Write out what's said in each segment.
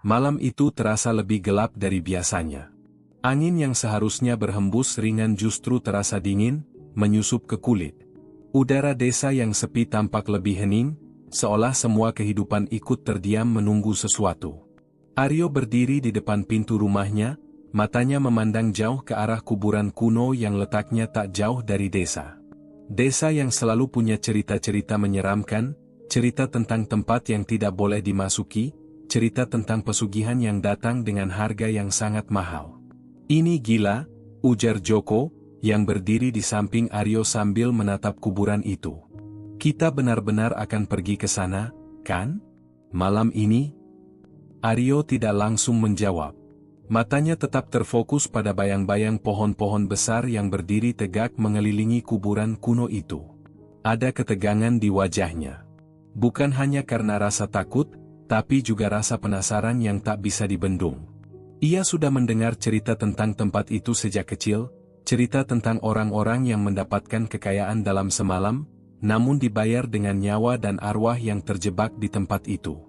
Malam itu terasa lebih gelap dari biasanya. Angin yang seharusnya berhembus ringan justru terasa dingin, menyusup ke kulit. Udara desa yang sepi tampak lebih hening, seolah semua kehidupan ikut terdiam menunggu sesuatu. Aryo berdiri di depan pintu rumahnya, matanya memandang jauh ke arah kuburan kuno yang letaknya tak jauh dari desa. Desa yang selalu punya cerita-cerita menyeramkan, cerita tentang tempat yang tidak boleh dimasuki, cerita tentang pesugihan yang datang dengan harga yang sangat mahal. "Ini gila," ujar Joko, yang berdiri di samping Aryo sambil menatap kuburan itu. "Kita benar-benar akan pergi ke sana, kan? Malam ini?" Aryo tidak langsung menjawab. Matanya tetap terfokus pada bayang-bayang pohon-pohon besar yang berdiri tegak mengelilingi kuburan kuno itu. Ada ketegangan di wajahnya. Bukan hanya karena rasa takut, tapi juga rasa penasaran yang tak bisa dibendung. Ia sudah mendengar cerita tentang tempat itu sejak kecil, cerita tentang orang-orang yang mendapatkan kekayaan dalam semalam, namun dibayar dengan nyawa dan arwah yang terjebak di tempat itu.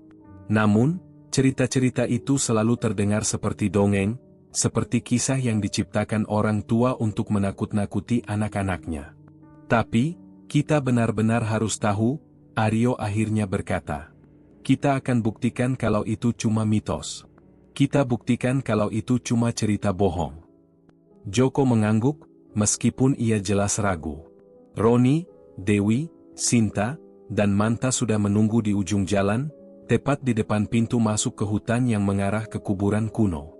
Namun, cerita-cerita itu selalu terdengar seperti dongeng, seperti kisah yang diciptakan orang tua untuk menakut-nakuti anak-anaknya. "Tapi, kita benar-benar harus tahu," Aryo akhirnya berkata. "Kita akan buktikan kalau itu cuma mitos. Kita buktikan kalau itu cuma cerita bohong." Joko mengangguk, meskipun ia jelas ragu. Roni, Dewi, Sinta, dan Manta sudah menunggu di ujung jalan, tepat di depan pintu masuk ke hutan yang mengarah ke kuburan kuno.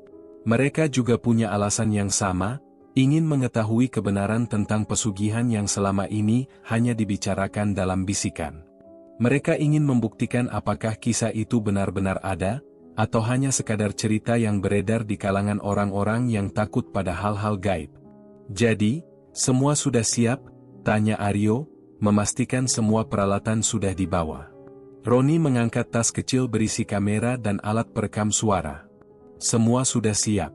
Mereka juga punya alasan yang sama, ingin mengetahui kebenaran tentang pesugihan yang selama ini hanya dibicarakan dalam bisikan. Mereka ingin membuktikan apakah kisah itu benar-benar ada, atau hanya sekadar cerita yang beredar di kalangan orang-orang yang takut pada hal-hal gaib. "Jadi, semua sudah siap?" tanya Aryo, memastikan semua peralatan sudah dibawa. Roni mengangkat tas kecil berisi kamera dan alat perekam suara. "Semua sudah siap.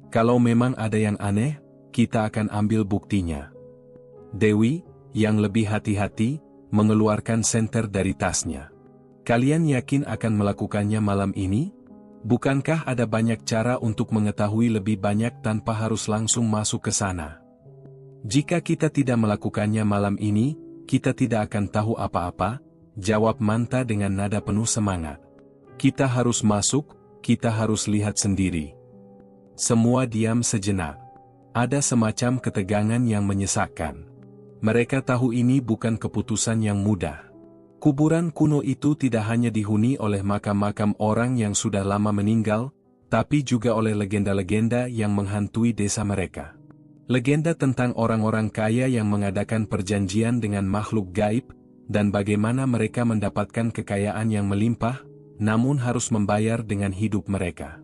Kalau memang ada yang aneh, kita akan ambil buktinya." Dewi, yang lebih hati-hati, mengeluarkan senter dari tasnya. "Kalian yakin akan melakukannya malam ini? Bukankah ada banyak cara untuk mengetahui lebih banyak tanpa harus langsung masuk ke sana? Jika kita tidak melakukannya malam ini, kita tidak akan tahu apa-apa," jawab Manta dengan nada penuh semangat. "Kita harus masuk, kita harus lihat sendiri." Semua diam sejenak. Ada semacam ketegangan yang menyesakkan. Mereka tahu ini bukan keputusan yang mudah. Kuburan kuno itu tidak hanya dihuni oleh makam-makam orang yang sudah lama meninggal, tapi juga oleh legenda-legenda yang menghantui desa mereka. Legenda tentang orang-orang kaya yang mengadakan perjanjian dengan makhluk gaib, dan bagaimana mereka mendapatkan kekayaan yang melimpah, namun harus membayar dengan hidup mereka.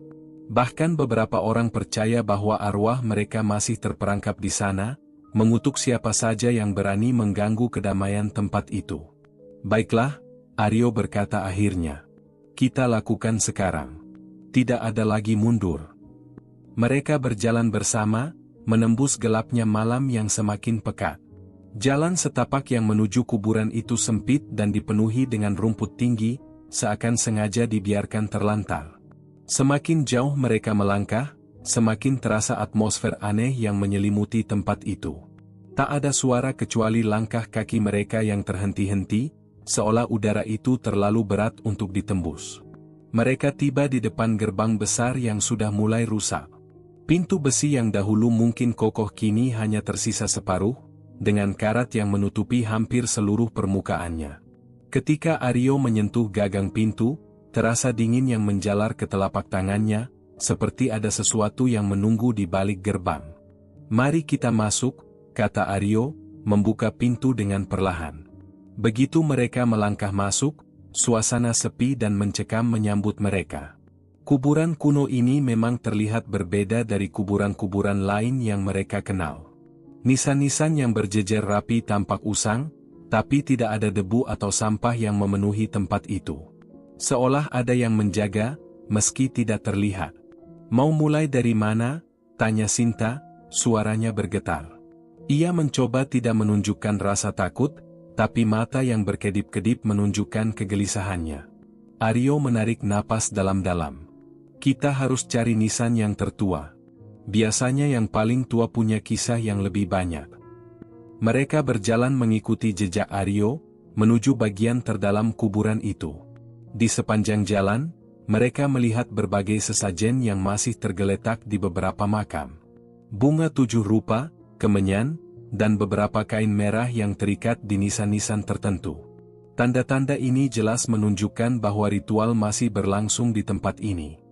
Bahkan beberapa orang percaya bahwa arwah mereka masih terperangkap di sana, mengutuk siapa saja yang berani mengganggu kedamaian tempat itu. "Baiklah," Aryo berkata akhirnya. "Kita lakukan sekarang. Tidak ada lagi mundur." Mereka berjalan bersama, menembus gelapnya malam yang semakin pekat. Jalan setapak yang menuju kuburan itu sempit dan dipenuhi dengan rumput tinggi, seakan sengaja dibiarkan terlantar. Semakin jauh mereka melangkah, semakin terasa atmosfer aneh yang menyelimuti tempat itu. Tak ada suara kecuali langkah kaki mereka yang terhenti-henti, seolah udara itu terlalu berat untuk ditembus. Mereka tiba di depan gerbang besar yang sudah mulai rusak. Pintu besi yang dahulu mungkin kokoh kini hanya tersisa separuh, dengan karat yang menutupi hampir seluruh permukaannya. Ketika Aryo menyentuh gagang pintu, terasa dingin yang menjalar ke telapak tangannya, seperti ada sesuatu yang menunggu di balik gerbang. "Mari kita masuk," kata Aryo, membuka pintu dengan perlahan. Begitu mereka melangkah masuk, suasana sepi dan mencekam menyambut mereka. Kuburan kuno ini memang terlihat berbeda dari kuburan-kuburan lain yang mereka kenal. Nisan-nisan yang berjejer rapi tampak usang, tapi tidak ada debu atau sampah yang memenuhi tempat itu. Seolah ada yang menjaga, meski tidak terlihat. "Mau mulai dari mana?" tanya Sinta, suaranya bergetar. Ia mencoba tidak menunjukkan rasa takut, tapi mata yang berkedip-kedip menunjukkan kegelisahannya. Aryo menarik napas dalam-dalam. Kita harus cari nisan yang tertua. Biasanya yang paling tua punya kisah yang lebih banyak. Mereka berjalan mengikuti jejak Aryo, menuju bagian terdalam kuburan itu. Di sepanjang jalan, mereka melihat berbagai sesajen yang masih tergeletak di beberapa makam. Bunga 7 rupa, kemenyan, dan beberapa kain merah yang terikat di nisan-nisan tertentu. Tanda-tanda ini jelas menunjukkan bahwa ritual masih berlangsung di tempat ini.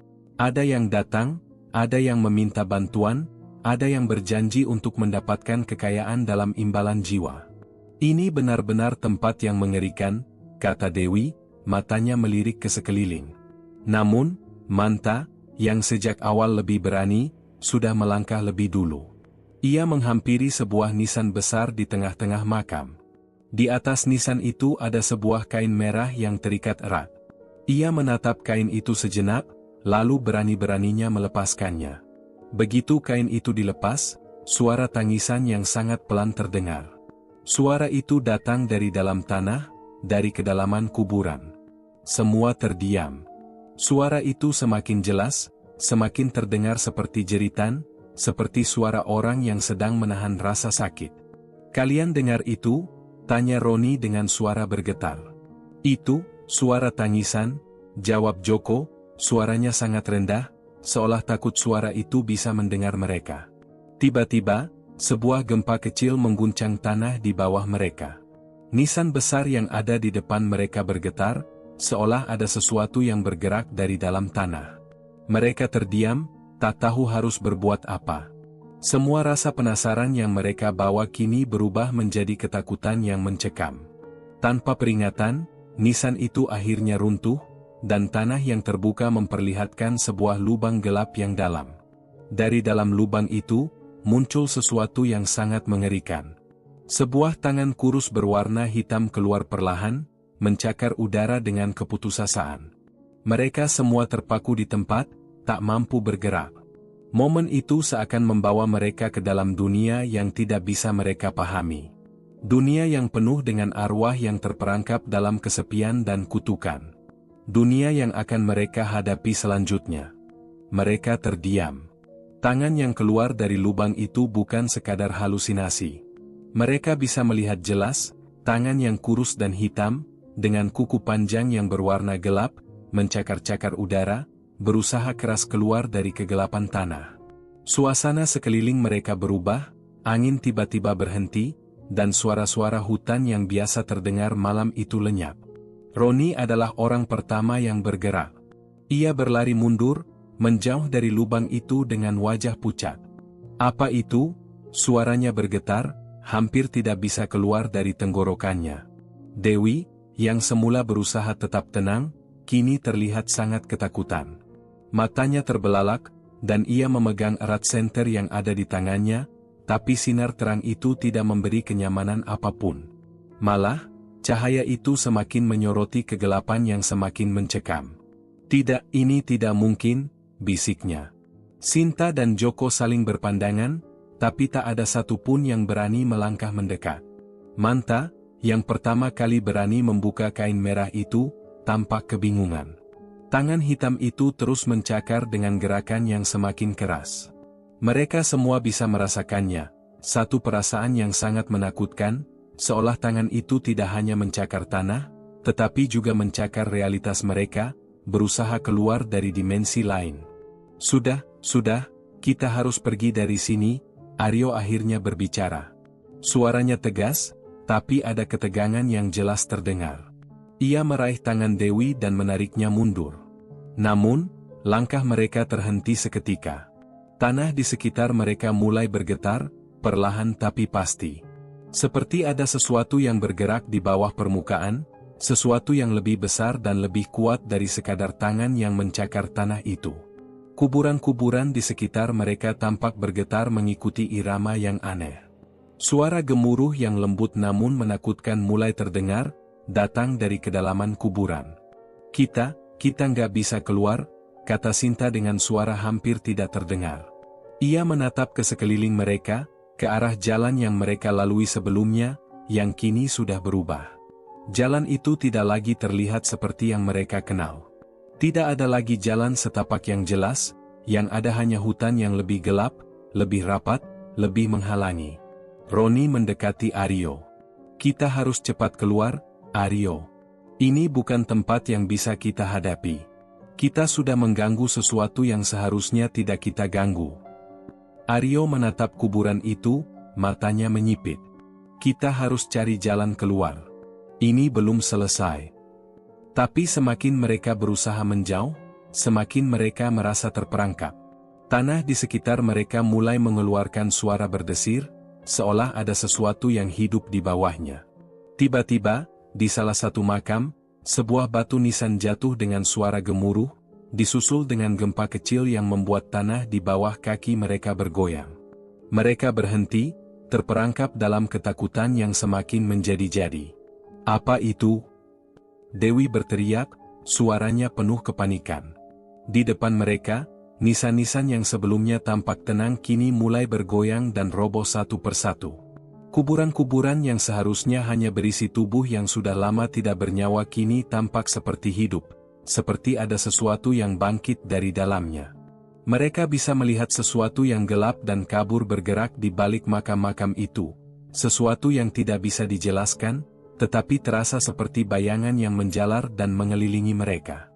Ada yang datang, ada yang meminta bantuan, ada yang berjanji untuk mendapatkan kekayaan dalam imbalan jiwa. Ini benar-benar tempat yang mengerikan, kata Dewi, matanya melirik ke sekeliling. Namun, Manta, yang sejak awal lebih berani, sudah melangkah lebih dulu. Ia menghampiri sebuah nisan besar di tengah-tengah makam. Di atas nisan itu ada sebuah kain merah yang terikat erat. Ia menatap kain itu sejenak, lalu berani-beraninya melepaskannya. Begitu kain itu dilepas, suara tangisan yang sangat pelan terdengar. Suara itu datang dari dalam tanah, dari kedalaman kuburan. Semua terdiam. Suara itu semakin jelas, semakin terdengar seperti jeritan, seperti suara orang yang sedang menahan rasa sakit. "Kalian dengar itu?" tanya Roni dengan suara bergetar. "Itu, suara tangisan," jawab Joko, suaranya sangat rendah, seolah takut suara itu bisa mendengar mereka. Tiba-tiba, sebuah gempa kecil mengguncang tanah di bawah mereka. Nisan besar yang ada di depan mereka bergetar, seolah ada sesuatu yang bergerak dari dalam tanah. Mereka terdiam, tak tahu harus berbuat apa. Semua rasa penasaran yang mereka bawa kini berubah menjadi ketakutan yang mencekam. Tanpa peringatan, nisan itu akhirnya runtuh, dan tanah yang terbuka memperlihatkan sebuah lubang gelap yang dalam. Dari dalam lubang itu, muncul sesuatu yang sangat mengerikan. Sebuah tangan kurus berwarna hitam keluar perlahan, mencakar udara dengan keputusasaan. Mereka semua terpaku di tempat, tak mampu bergerak. Momen itu seakan membawa mereka ke dalam dunia yang tidak bisa mereka pahami. Dunia yang penuh dengan arwah yang terperangkap dalam kesepian dan kutukan. Dunia yang akan mereka hadapi selanjutnya. Mereka terdiam. Tangan yang keluar dari lubang itu bukan sekadar halusinasi. Mereka bisa melihat jelas, tangan yang kurus dan hitam, dengan kuku panjang yang berwarna gelap, mencakar-cakar udara, berusaha keras keluar dari kegelapan tanah. Suasana sekeliling mereka berubah, angin tiba-tiba berhenti, dan suara-suara hutan yang biasa terdengar malam itu lenyap. Roni adalah orang pertama yang bergerak. Ia berlari mundur, menjauh dari lubang itu dengan wajah pucat. "Apa itu?" suaranya bergetar, hampir tidak bisa keluar dari tenggorokannya. Dewi, yang semula berusaha tetap tenang, kini terlihat sangat ketakutan. Matanya terbelalak, dan ia memegang erat senter yang ada di tangannya, tapi sinar terang itu tidak memberi kenyamanan apapun. Malah, cahaya itu semakin menyoroti kegelapan yang semakin mencekam. "Tidak, ini tidak mungkin," bisiknya. Sinta dan Joko saling berpandangan, tapi tak ada satupun yang berani melangkah mendekat. Manta, yang pertama kali berani membuka kain merah itu, tampak kebingungan. Tangan hitam itu terus mencakar dengan gerakan yang semakin keras. Mereka semua bisa merasakannya, satu perasaan yang sangat menakutkan, seolah tangan itu tidak hanya mencakar tanah, tetapi juga mencakar realitas mereka, berusaha keluar dari dimensi lain. Sudah, kita harus pergi dari sini," Aryo akhirnya berbicara. Suaranya tegas, tapi ada ketegangan yang jelas terdengar. Ia meraih tangan Dewi dan menariknya mundur. Namun, langkah mereka terhenti seketika. Tanah di sekitar mereka mulai bergetar, perlahan tapi pasti. Seperti ada sesuatu yang bergerak di bawah permukaan, sesuatu yang lebih besar dan lebih kuat dari sekadar tangan yang mencakar tanah itu. Kuburan-kuburan di sekitar mereka tampak bergetar mengikuti irama yang aneh. Suara gemuruh yang lembut namun menakutkan mulai terdengar, datang dari kedalaman kuburan. Kita nggak bisa keluar," kata Sinta dengan suara hampir tidak terdengar. Ia menatap ke sekeliling mereka, ke arah jalan yang mereka lalui sebelumnya, yang kini sudah berubah. Jalan itu tidak lagi terlihat seperti yang mereka kenal. Tidak ada lagi jalan setapak yang jelas, yang ada hanya hutan yang lebih gelap, lebih rapat, lebih menghalangi. Roni mendekati Aryo. Kita harus cepat keluar, Aryo. Ini bukan tempat yang bisa kita hadapi. Kita sudah mengganggu sesuatu yang seharusnya tidak kita ganggu. Aryo menatap kuburan itu, matanya menyipit. Kita harus cari jalan keluar. Ini belum selesai. Tapi semakin mereka berusaha menjauh, semakin mereka merasa terperangkap. Tanah di sekitar mereka mulai mengeluarkan suara berdesir, seolah ada sesuatu yang hidup di bawahnya. Tiba-tiba, di salah satu makam, sebuah batu nisan jatuh dengan suara gemuruh, disusul dengan gempa kecil yang membuat tanah di bawah kaki mereka bergoyang. Mereka berhenti, terperangkap dalam ketakutan yang semakin menjadi-jadi. Apa itu? Dewi berteriak, suaranya penuh kepanikan. Di depan mereka, nisan-nisan yang sebelumnya tampak tenang kini mulai bergoyang dan roboh satu persatu. Kuburan-kuburan yang seharusnya hanya berisi tubuh yang sudah lama tidak bernyawa kini tampak seperti hidup, seperti ada sesuatu yang bangkit dari dalamnya. Mereka bisa melihat sesuatu yang gelap dan kabur bergerak di balik makam-makam itu, sesuatu yang tidak bisa dijelaskan, tetapi terasa seperti bayangan yang menjalar dan mengelilingi mereka.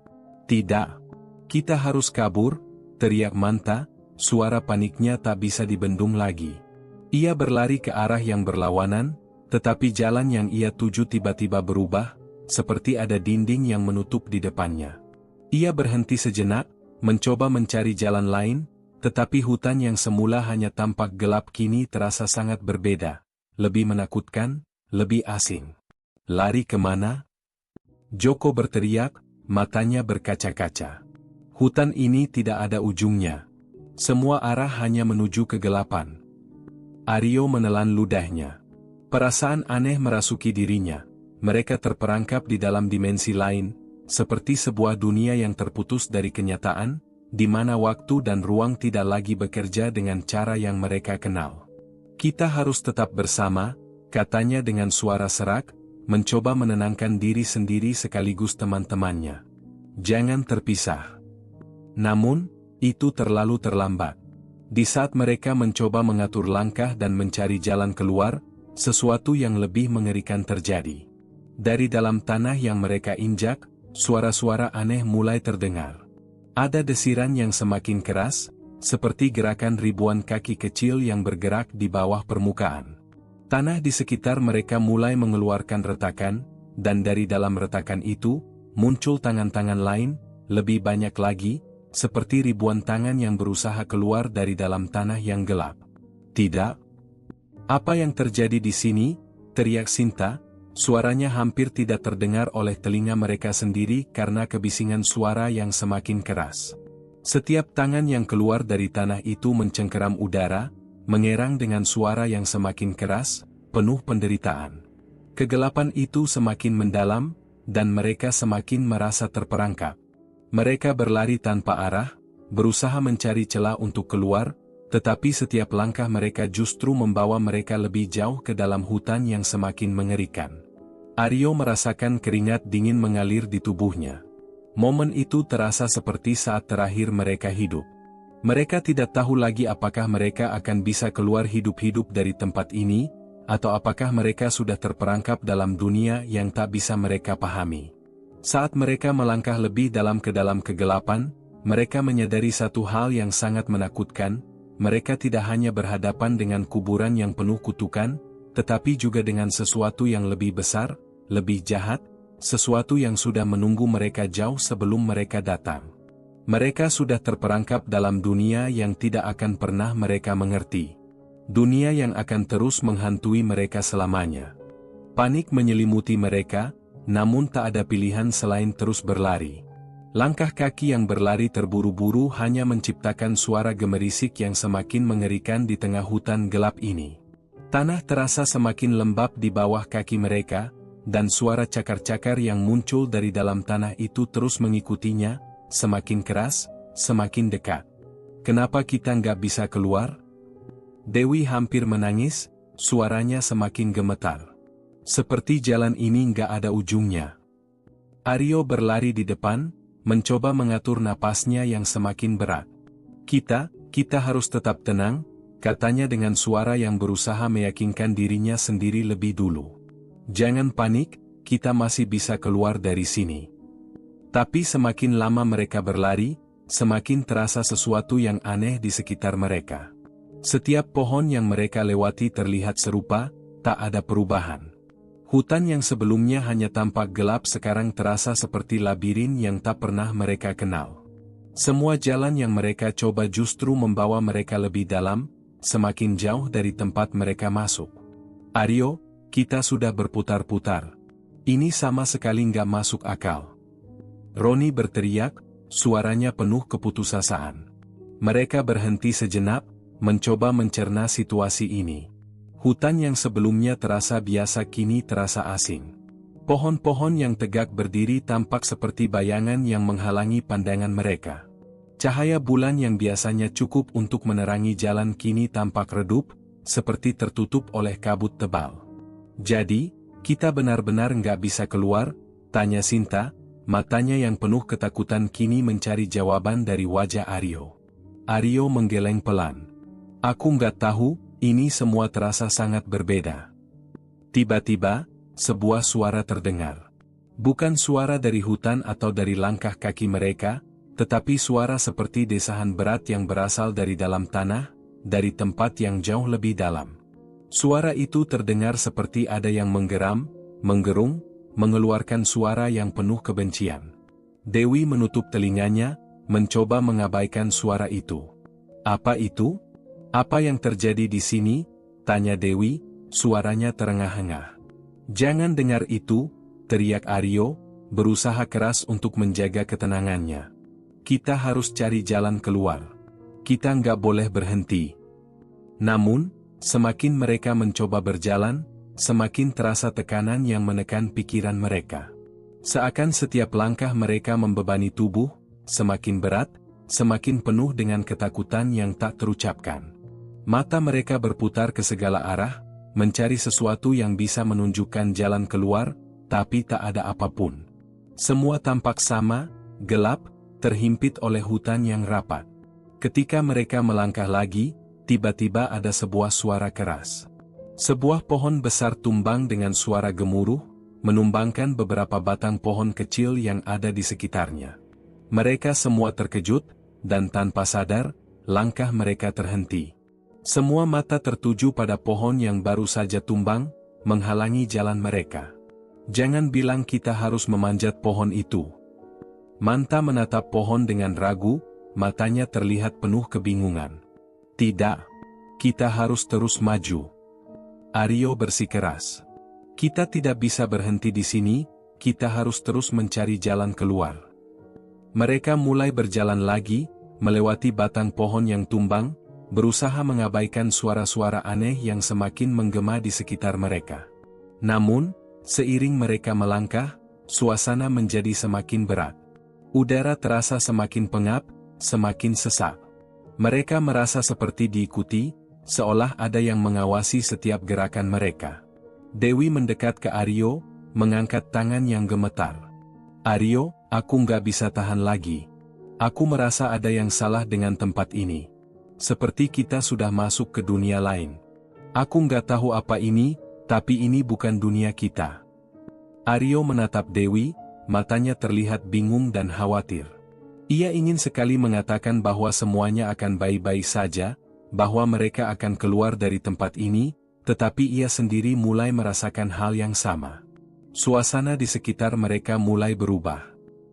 Tidak. Kita harus kabur, teriak Manta, suara paniknya tak bisa dibendung lagi. Ia berlari ke arah yang berlawanan, tetapi jalan yang ia tuju tiba-tiba berubah, seperti ada dinding yang menutup di depannya. Ia berhenti sejenak, mencoba mencari jalan lain, tetapi hutan yang semula hanya tampak gelap kini terasa sangat berbeda, lebih menakutkan, lebih asing. Lari kemana? Joko berteriak, matanya berkaca-kaca. Hutan ini tidak ada ujungnya. Semua arah hanya menuju kegelapan. Aryo menelan ludahnya. Perasaan aneh merasuki dirinya. Mereka terperangkap di dalam dimensi lain, seperti sebuah dunia yang terputus dari kenyataan, di mana waktu dan ruang tidak lagi bekerja dengan cara yang mereka kenal. Kita harus tetap bersama, katanya dengan suara serak, mencoba menenangkan diri sendiri sekaligus teman-temannya. Jangan terpisah. Namun, itu terlalu terlambat. Di saat mereka mencoba mengatur langkah dan mencari jalan keluar, sesuatu yang lebih mengerikan terjadi. Dari dalam tanah yang mereka injak, suara-suara aneh mulai terdengar. Ada desiran yang semakin keras, seperti gerakan ribuan kaki kecil yang bergerak di bawah permukaan. Tanah di sekitar mereka mulai mengeluarkan retakan, dan dari dalam retakan itu, muncul tangan-tangan lain, lebih banyak lagi, seperti ribuan tangan yang berusaha keluar dari dalam tanah yang gelap. Tidak. Apa yang terjadi di sini? Teriak Sinta, suaranya hampir tidak terdengar oleh telinga mereka sendiri karena kebisingan suara yang semakin keras. Setiap tangan yang keluar dari tanah itu mencengkeram udara, mengerang dengan suara yang semakin keras, penuh penderitaan. Kegelapan itu semakin mendalam, dan mereka semakin merasa terperangkap. Mereka berlari tanpa arah, berusaha mencari celah untuk keluar, tetapi setiap langkah mereka justru membawa mereka lebih jauh ke dalam hutan yang semakin mengerikan. Aryo merasakan keringat dingin mengalir di tubuhnya. Momen itu terasa seperti saat terakhir mereka hidup. Mereka tidak tahu lagi apakah mereka akan bisa keluar hidup-hidup dari tempat ini, atau apakah mereka sudah terperangkap dalam dunia yang tak bisa mereka pahami. Saat mereka melangkah lebih dalam ke dalam kegelapan, mereka menyadari satu hal yang sangat menakutkan, mereka tidak hanya berhadapan dengan kuburan yang penuh kutukan, tetapi juga dengan sesuatu yang lebih besar, lebih jahat, sesuatu yang sudah menunggu mereka jauh sebelum mereka datang. Mereka sudah terperangkap dalam dunia yang tidak akan pernah mereka mengerti. Dunia yang akan terus menghantui mereka selamanya. Panik menyelimuti mereka, namun tak ada pilihan selain terus berlari. Langkah kaki yang berlari terburu-buru hanya menciptakan suara gemerisik yang semakin mengerikan di tengah hutan gelap ini. Tanah terasa semakin lembab di bawah kaki mereka, dan suara cakar-cakar yang muncul dari dalam tanah itu terus mengikutinya, semakin keras, semakin dekat. Kenapa kita nggak bisa keluar? Dewi hampir menangis, suaranya semakin gemetar. Seperti jalan ini nggak ada ujungnya. Aryo berlari di depan, mencoba mengatur napasnya yang semakin berat. Kita harus tetap tenang, katanya dengan suara yang berusaha meyakinkan dirinya sendiri lebih dulu. Jangan panik, kita masih bisa keluar dari sini. Tapi semakin lama mereka berlari, semakin terasa sesuatu yang aneh di sekitar mereka. Setiap pohon yang mereka lewati terlihat serupa, tak ada perubahan. Hutan yang sebelumnya hanya tampak gelap sekarang terasa seperti labirin yang tak pernah mereka kenal. Semua jalan yang mereka coba justru membawa mereka lebih dalam, semakin jauh dari tempat mereka masuk. Aryo, kita sudah berputar-putar. Ini sama sekali nggak masuk akal. Roni berteriak, suaranya penuh keputusasaan. Mereka berhenti sejenak, mencoba mencerna situasi ini. Hutan yang sebelumnya terasa biasa kini terasa asing. Pohon-pohon yang tegak berdiri tampak seperti bayangan yang menghalangi pandangan mereka. Cahaya bulan yang biasanya cukup untuk menerangi jalan kini tampak redup, seperti tertutup oleh kabut tebal. Jadi, kita benar-benar nggak bisa keluar? Tanya Sinta, matanya yang penuh ketakutan kini mencari jawaban dari wajah Aryo. Aryo menggeleng pelan. Aku nggak tahu, ini semua terasa sangat berbeda. Tiba-tiba, sebuah suara terdengar. Bukan suara dari hutan atau dari langkah kaki mereka, tetapi suara seperti desahan berat yang berasal dari dalam tanah, dari tempat yang jauh lebih dalam. Suara itu terdengar seperti ada yang menggeram, menggerung, mengeluarkan suara yang penuh kebencian. Dewi menutup telinganya, mencoba mengabaikan suara itu. Apa itu? Apa yang terjadi di sini? Tanya Dewi, suaranya terengah-engah. Jangan dengar itu, teriak Aryo, berusaha keras untuk menjaga ketenangannya. Kita harus cari jalan keluar. Kita nggak boleh berhenti. Namun, semakin mereka mencoba berjalan, semakin terasa tekanan yang menekan pikiran mereka. Seakan setiap langkah mereka membebani tubuh, semakin berat, semakin penuh dengan ketakutan yang tak terucapkan. Mata mereka berputar ke segala arah, mencari sesuatu yang bisa menunjukkan jalan keluar, tapi tak ada apapun. Semua tampak sama, gelap, terhimpit oleh hutan yang rapat. Ketika mereka melangkah lagi, tiba-tiba ada sebuah suara keras. Sebuah pohon besar tumbang dengan suara gemuruh, menumbangkan beberapa batang pohon kecil yang ada di sekitarnya. Mereka semua terkejut, dan tanpa sadar, langkah mereka terhenti. Semua mata tertuju pada pohon yang baru saja tumbang, menghalangi jalan mereka. Jangan bilang kita harus memanjat pohon itu. Manta menatap pohon dengan ragu, matanya terlihat penuh kebingungan. Tidak. Kita harus terus maju. Aryo bersikeras. Kita tidak bisa berhenti di sini, kita harus terus mencari jalan keluar. Mereka mulai berjalan lagi, melewati batang pohon yang tumbang, berusaha mengabaikan suara-suara aneh yang semakin menggema di sekitar mereka. Namun, seiring mereka melangkah, suasana menjadi semakin berat. Udara terasa semakin pengap, semakin sesak. Mereka merasa seperti diikuti, seolah ada yang mengawasi setiap gerakan mereka. Dewi mendekat ke Aryo, mengangkat tangan yang gemetar. Aryo, aku nggak bisa tahan lagi. Aku merasa ada yang salah dengan tempat ini. Seperti kita sudah masuk ke dunia lain. Aku nggak tahu apa ini, tapi ini bukan dunia kita. Aryo menatap Dewi, matanya terlihat bingung dan khawatir. Ia ingin sekali mengatakan bahwa semuanya akan baik-baik saja, bahwa mereka akan keluar dari tempat ini, tetapi ia sendiri mulai merasakan hal yang sama. Suasana di sekitar mereka mulai berubah.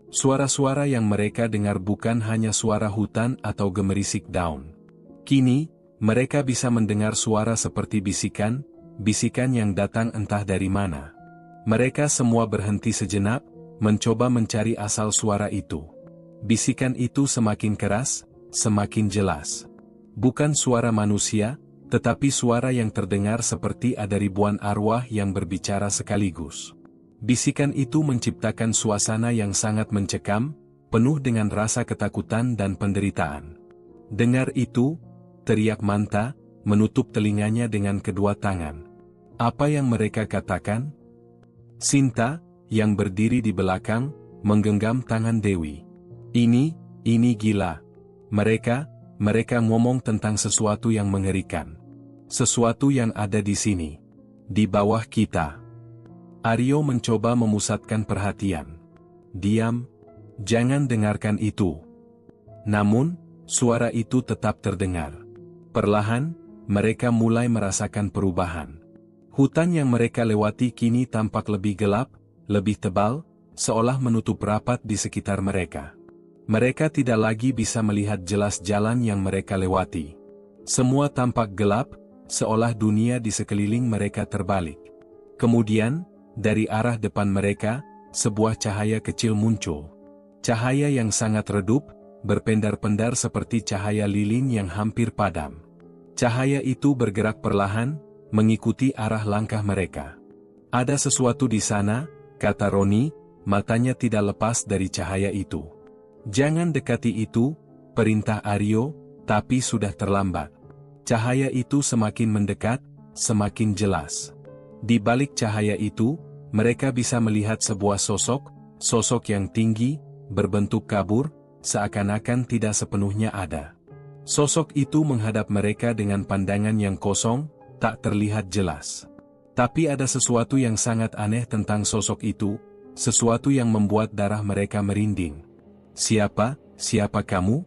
Suara-suara yang mereka dengar bukan hanya suara hutan atau gemerisik daun. Kini, mereka bisa mendengar suara seperti bisikan, bisikan yang datang entah dari mana. Mereka semua berhenti sejenak, mencoba mencari asal suara itu. Bisikan itu semakin keras, semakin jelas. Bukan suara manusia, tetapi suara yang terdengar seperti ada ribuan arwah yang berbicara sekaligus. Bisikan itu menciptakan suasana yang sangat mencekam, penuh dengan rasa ketakutan dan penderitaan. Dengar itu, teriak Manta, menutup telinganya dengan kedua tangan. Apa yang mereka katakan? Sinta, yang berdiri di belakang, menggenggam tangan Dewi. Ini gila. Mereka ngomong tentang sesuatu yang mengerikan. Sesuatu yang ada di sini. Di bawah kita. Aryo mencoba memusatkan perhatian. Diam. Jangan dengarkan itu. Namun, suara itu tetap terdengar. Perlahan, mereka mulai merasakan perubahan. Hutan yang mereka lewati kini tampak lebih gelap, lebih tebal, seolah menutup rapat di sekitar mereka. Mereka tidak lagi bisa melihat jelas jalan yang mereka lewati. Semua tampak gelap, seolah dunia di sekeliling mereka terbalik. Kemudian, dari arah depan mereka, sebuah cahaya kecil muncul. Cahaya yang sangat redup, berpendar-pendar seperti cahaya lilin yang hampir padam. Cahaya itu bergerak perlahan, mengikuti arah langkah mereka. Ada sesuatu di sana, kata Roni, matanya tidak lepas dari cahaya itu. Jangan dekati itu, perintah Aryo, tapi sudah terlambat. Cahaya itu semakin mendekat, semakin jelas. Di balik cahaya itu, mereka bisa melihat sebuah sosok yang tinggi, berbentuk kabur, seakan-akan tidak sepenuhnya ada. Sosok itu menghadap mereka dengan pandangan yang kosong, tak terlihat jelas. Tapi ada sesuatu yang sangat aneh tentang sosok itu, sesuatu yang membuat darah mereka merinding. Siapa kamu?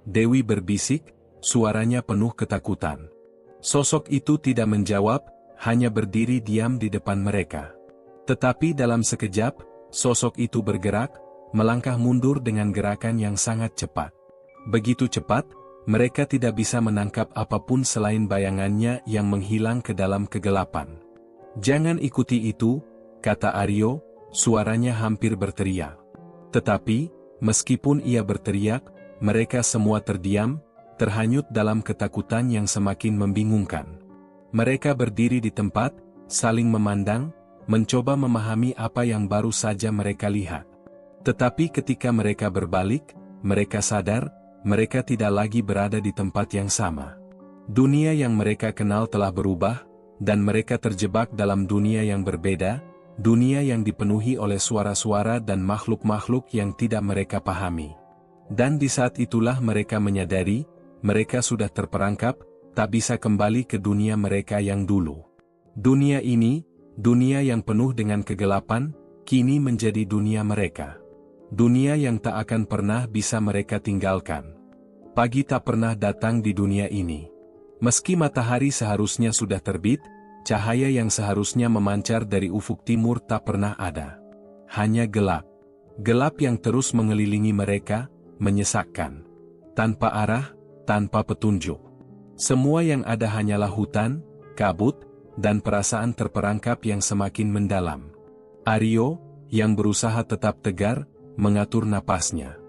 Dewi berbisik, suaranya penuh ketakutan. Sosok itu tidak menjawab, hanya berdiri diam di depan mereka. Tetapi dalam sekejap, sosok itu bergerak, melangkah mundur dengan gerakan yang sangat cepat. Begitu cepat, mereka tidak bisa menangkap apapun selain bayangannya yang menghilang ke dalam kegelapan. Jangan ikuti itu, kata Aryo, suaranya hampir berteriak. Tetapi, meskipun ia berteriak, mereka semua terdiam, terhanyut dalam ketakutan yang semakin membingungkan. Mereka berdiri di tempat, saling memandang, mencoba memahami apa yang baru saja mereka lihat. Tetapi ketika mereka berbalik, mereka sadar, mereka tidak lagi berada di tempat yang sama. Dunia yang mereka kenal telah berubah, dan mereka terjebak dalam dunia yang berbeda, dunia yang dipenuhi oleh suara-suara dan makhluk-makhluk yang tidak mereka pahami. Dan di saat itulah mereka menyadari, mereka sudah terperangkap, tak bisa kembali ke dunia mereka yang dulu. Dunia ini, dunia yang penuh dengan kegelapan, kini menjadi dunia mereka. Dunia yang tak akan pernah bisa mereka tinggalkan. Pagi tak pernah datang di dunia ini. Meski matahari seharusnya sudah terbit, cahaya yang seharusnya memancar dari ufuk timur tak pernah ada. Hanya gelap. Gelap yang terus mengelilingi mereka, menyesakkan. Tanpa arah, tanpa petunjuk. Semua yang ada hanyalah hutan, kabut, dan perasaan terperangkap yang semakin mendalam. Aryo, yang berusaha tetap tegar, mengatur napasnya.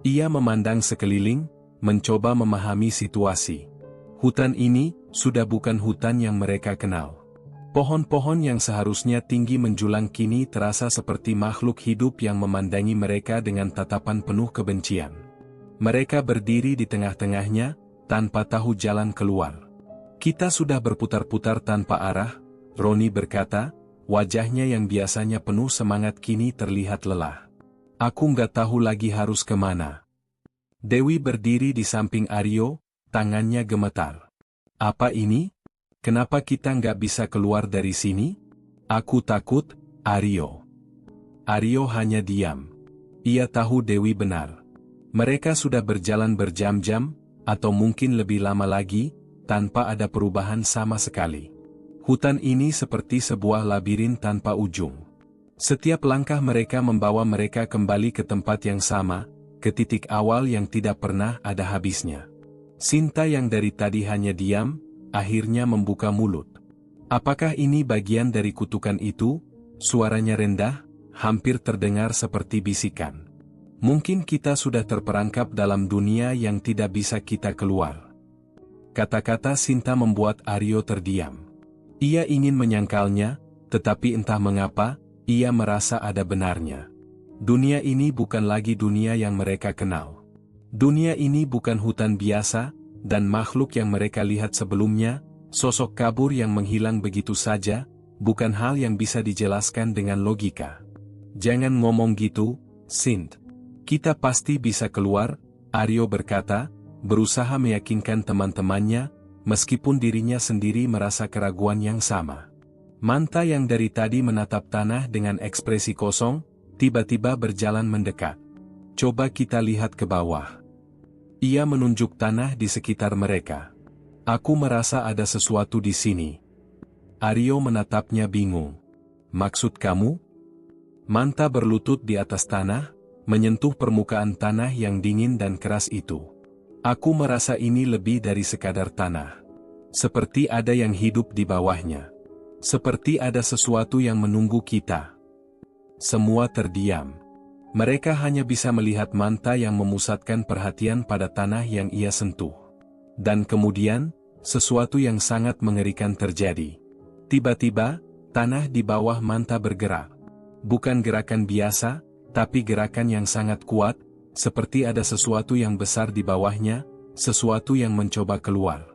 Ia memandang sekeliling, mencoba memahami situasi. Hutan ini, sudah bukan hutan yang mereka kenal. Pohon-pohon yang seharusnya tinggi menjulang kini terasa seperti makhluk hidup yang memandangi mereka dengan tatapan penuh kebencian. Mereka berdiri di tengah-tengahnya, tanpa tahu jalan keluar. Kita sudah berputar-putar tanpa arah, Roni berkata, wajahnya yang biasanya penuh semangat kini terlihat lelah. Aku nggak tahu lagi harus kemana. Dewi berdiri di samping Aryo, tangannya gemetar. Apa ini? Kenapa kita nggak bisa keluar dari sini? Aku takut, Aryo. Aryo hanya diam. Ia tahu Dewi benar. Mereka sudah berjalan berjam-jam, atau mungkin lebih lama lagi, tanpa ada perubahan sama sekali. Hutan ini seperti sebuah labirin tanpa ujung. Setiap langkah mereka membawa mereka kembali ke tempat yang sama, ke titik awal yang tidak pernah ada habisnya. Sinta yang dari tadi hanya diam, akhirnya membuka mulut. Apakah ini bagian dari kutukan itu? Suaranya rendah, hampir terdengar seperti bisikan. Mungkin kita sudah terperangkap dalam dunia yang tidak bisa kita keluar. Kata-kata Sinta membuat Aryo terdiam. Ia ingin menyangkalnya, tetapi entah mengapa, ia merasa ada benarnya. Dunia ini bukan lagi dunia yang mereka kenal. Dunia ini bukan hutan biasa, dan makhluk yang mereka lihat sebelumnya, sosok kabur yang menghilang begitu saja, bukan hal yang bisa dijelaskan dengan logika. Jangan ngomong gitu, Sint. Kita pasti bisa keluar, Aryo berkata, berusaha meyakinkan teman-temannya, meskipun dirinya sendiri merasa keraguan yang sama. Manta yang dari tadi menatap tanah dengan ekspresi kosong, tiba-tiba berjalan mendekat. Coba kita lihat ke bawah. Ia menunjuk tanah di sekitar mereka. Aku merasa ada sesuatu di sini. Aryo menatapnya bingung. Maksud kamu? Manta berlutut di atas tanah, menyentuh permukaan tanah yang dingin dan keras itu. Aku merasa ini lebih dari sekadar tanah. Seperti ada yang hidup di bawahnya. Seperti ada sesuatu yang menunggu kita. Semua terdiam. Mereka hanya bisa melihat Manta yang memusatkan perhatian pada tanah yang ia sentuh. Dan kemudian, sesuatu yang sangat mengerikan terjadi. Tiba-tiba, tanah di bawah Manta bergerak. Bukan gerakan biasa, tapi gerakan yang sangat kuat, seperti ada sesuatu yang besar di bawahnya, sesuatu yang mencoba keluar.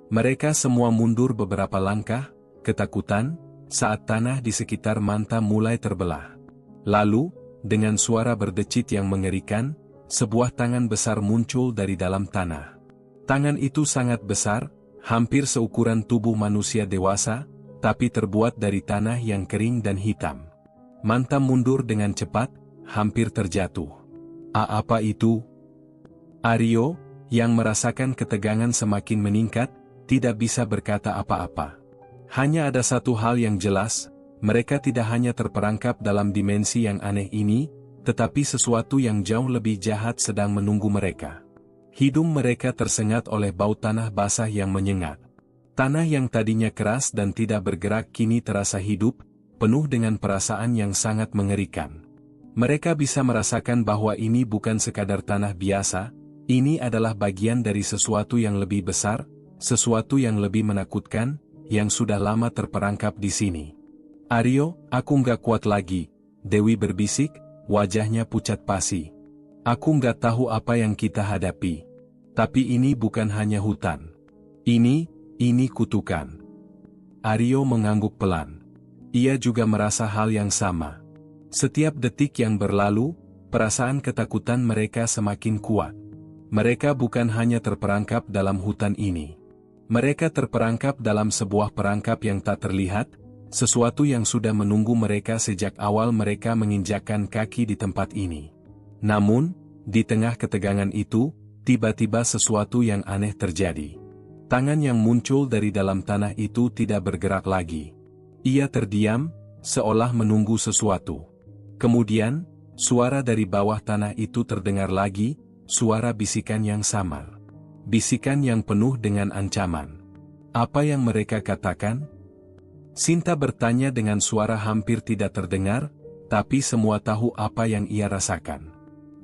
Mereka semua mundur beberapa langkah, ketakutan, saat tanah di sekitar Manta mulai terbelah. Lalu, dengan suara berdecit yang mengerikan, sebuah tangan besar muncul dari dalam tanah. Tangan itu sangat besar, hampir seukuran tubuh manusia dewasa, tapi terbuat dari tanah yang kering dan hitam. Manta mundur dengan cepat, hampir terjatuh. Apa itu? Aryo, yang merasakan ketegangan semakin meningkat, tidak bisa berkata apa-apa. Hanya ada satu hal yang jelas, mereka tidak hanya terperangkap dalam dimensi yang aneh ini, tetapi sesuatu yang jauh lebih jahat sedang menunggu mereka. Hidung mereka tersengat oleh bau tanah basah yang menyengat. Tanah yang tadinya keras dan tidak bergerak kini terasa hidup, penuh dengan perasaan yang sangat mengerikan. Mereka bisa merasakan bahwa ini bukan sekadar tanah biasa, ini adalah bagian dari sesuatu yang lebih besar, sesuatu yang lebih menakutkan, yang sudah lama terperangkap di sini. Aryo, aku nggak kuat lagi, Dewi berbisik, wajahnya pucat pasi. Aku nggak tahu apa yang kita hadapi. Tapi ini bukan hanya hutan. Ini kutukan. Aryo mengangguk pelan. Ia juga merasa hal yang sama. Setiap detik yang berlalu, perasaan ketakutan mereka semakin kuat. Mereka bukan hanya terperangkap dalam hutan ini. Mereka terperangkap dalam sebuah perangkap yang tak terlihat, sesuatu yang sudah menunggu mereka sejak awal mereka menginjakkan kaki di tempat ini. Namun, di tengah ketegangan itu, tiba-tiba sesuatu yang aneh terjadi. Tangan yang muncul dari dalam tanah itu tidak bergerak lagi. Ia terdiam, seolah menunggu sesuatu. Kemudian, suara dari bawah tanah itu terdengar lagi, suara bisikan yang samar. Bisikan yang penuh dengan ancaman. Apa yang mereka katakan? Sinta bertanya dengan suara hampir tidak terdengar, tapi semua tahu apa yang ia rasakan.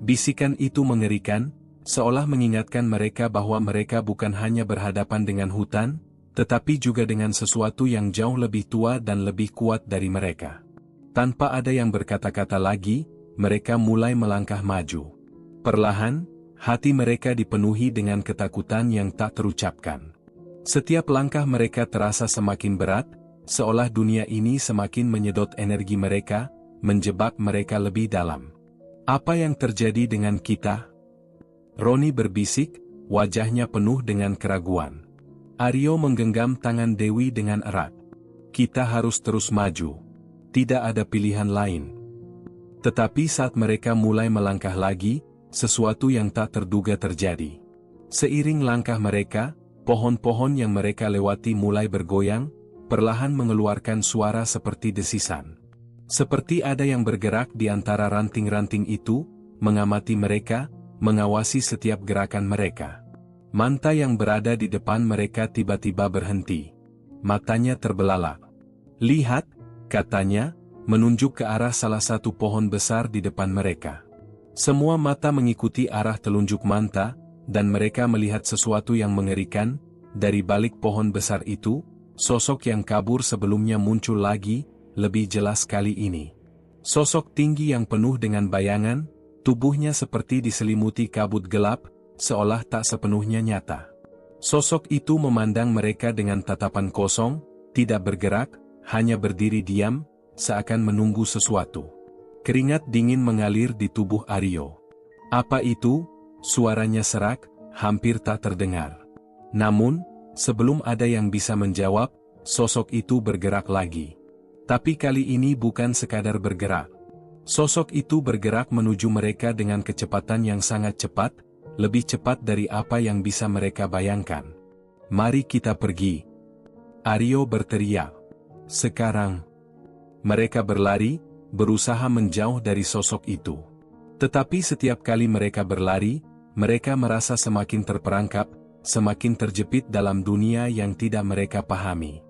Bisikan itu mengerikan, seolah mengingatkan mereka bahwa mereka bukan hanya berhadapan dengan hutan, tetapi juga dengan sesuatu yang jauh lebih tua dan lebih kuat dari mereka. Tanpa ada yang berkata-kata lagi, mereka mulai melangkah maju. Perlahan, hati mereka dipenuhi dengan ketakutan yang tak terucapkan. Setiap langkah mereka terasa semakin berat, seolah dunia ini semakin menyedot energi mereka, menjebak mereka lebih dalam. Apa yang terjadi dengan kita? Roni berbisik, wajahnya penuh dengan keraguan. Aryo menggenggam tangan Dewi dengan erat. Kita harus terus maju. Tidak ada pilihan lain. Tetapi saat mereka mulai melangkah lagi, sesuatu yang tak terduga terjadi. Seiring langkah mereka, pohon-pohon yang mereka lewati mulai bergoyang, perlahan mengeluarkan suara seperti desisan. Seperti ada yang bergerak di antara ranting-ranting itu, mengamati mereka, mengawasi setiap gerakan mereka. Manta yang berada di depan mereka tiba-tiba berhenti. Matanya terbelalak. Lihat, katanya, menunjuk ke arah salah satu pohon besar di depan mereka. Semua mata mengikuti arah telunjuk Manta, dan mereka melihat sesuatu yang mengerikan. Dari balik pohon besar itu, sosok yang kabur sebelumnya muncul lagi, lebih jelas kali ini. Sosok tinggi yang penuh dengan bayangan, tubuhnya seperti diselimuti kabut gelap, seolah tak sepenuhnya nyata. Sosok itu memandang mereka dengan tatapan kosong, tidak bergerak, hanya berdiri diam, seakan menunggu sesuatu. Keringat dingin mengalir di tubuh Aryo. Apa itu? Suaranya serak, hampir tak terdengar. Namun, sebelum ada yang bisa menjawab, sosok itu bergerak lagi. Tapi kali ini bukan sekadar bergerak. Sosok itu bergerak menuju mereka dengan kecepatan yang sangat cepat, lebih cepat dari apa yang bisa mereka bayangkan. Mari kita pergi. Aryo berteriak. Sekarang. Mereka berlari, berusaha menjauh dari sosok itu. Tetapi setiap kali mereka berlari, mereka merasa semakin terperangkap, semakin terjepit dalam dunia yang tidak mereka pahami.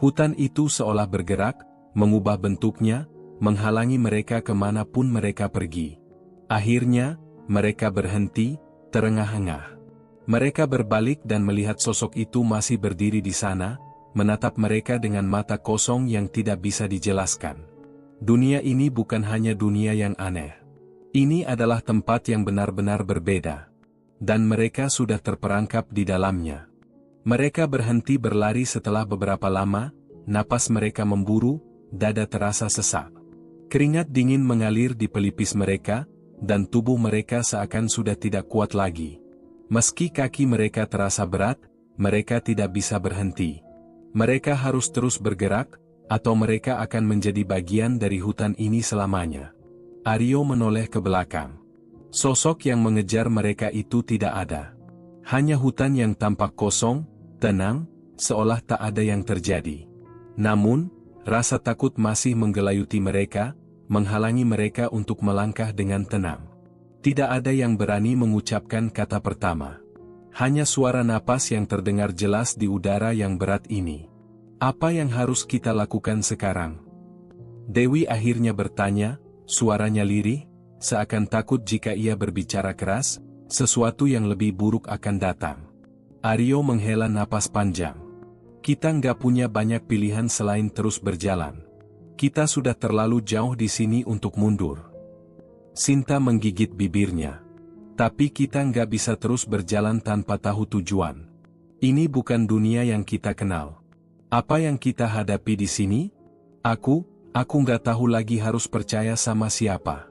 Hutan itu seolah bergerak, mengubah bentuknya, menghalangi mereka kemanapun mereka pergi. Akhirnya, mereka berhenti, terengah-engah. Mereka berbalik dan melihat sosok itu masih berdiri di sana, menatap mereka dengan mata kosong yang tidak bisa dijelaskan. Dunia ini bukan hanya dunia yang aneh. Ini adalah tempat yang benar-benar berbeda. Dan mereka sudah terperangkap di dalamnya. Mereka berhenti berlari setelah beberapa lama, napas mereka memburu, dada terasa sesak. Keringat dingin mengalir di pelipis mereka, dan tubuh mereka seakan sudah tidak kuat lagi. Meski kaki mereka terasa berat, mereka tidak bisa berhenti. Mereka harus terus bergerak, atau mereka akan menjadi bagian dari hutan ini selamanya. Aryo menoleh ke belakang. Sosok yang mengejar mereka itu tidak ada. Hanya hutan yang tampak kosong, tenang, seolah tak ada yang terjadi. Namun, rasa takut masih menggelayuti mereka, menghalangi mereka untuk melangkah dengan tenang. Tidak ada yang berani mengucapkan kata pertama. Hanya suara napas yang terdengar jelas di udara yang berat ini. Apa yang harus kita lakukan sekarang? Dewi akhirnya bertanya, suaranya lirih, seakan takut jika ia berbicara keras, sesuatu yang lebih buruk akan datang. Aryo menghela napas panjang. Kita nggak punya banyak pilihan selain terus berjalan. Kita sudah terlalu jauh di sini untuk mundur. Sinta menggigit bibirnya. Tapi kita nggak bisa terus berjalan tanpa tahu tujuan. Ini bukan dunia yang kita kenal. Apa yang kita hadapi di sini? Aku nggak tahu lagi harus percaya sama siapa.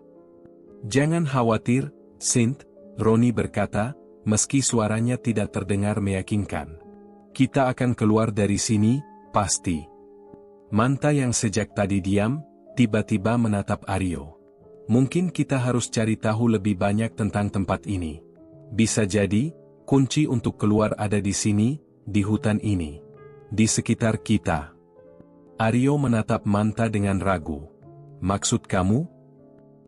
Jangan khawatir, Sint, Roni berkata, meski suaranya tidak terdengar meyakinkan. Kita akan keluar dari sini, pasti. Manta yang sejak tadi diam, tiba-tiba menatap Aryo. Mungkin kita harus cari tahu lebih banyak tentang tempat ini. Bisa jadi, kunci untuk keluar ada di sini, di hutan ini. Di sekitar kita. Aryo menatap Manta dengan ragu. Maksud kamu?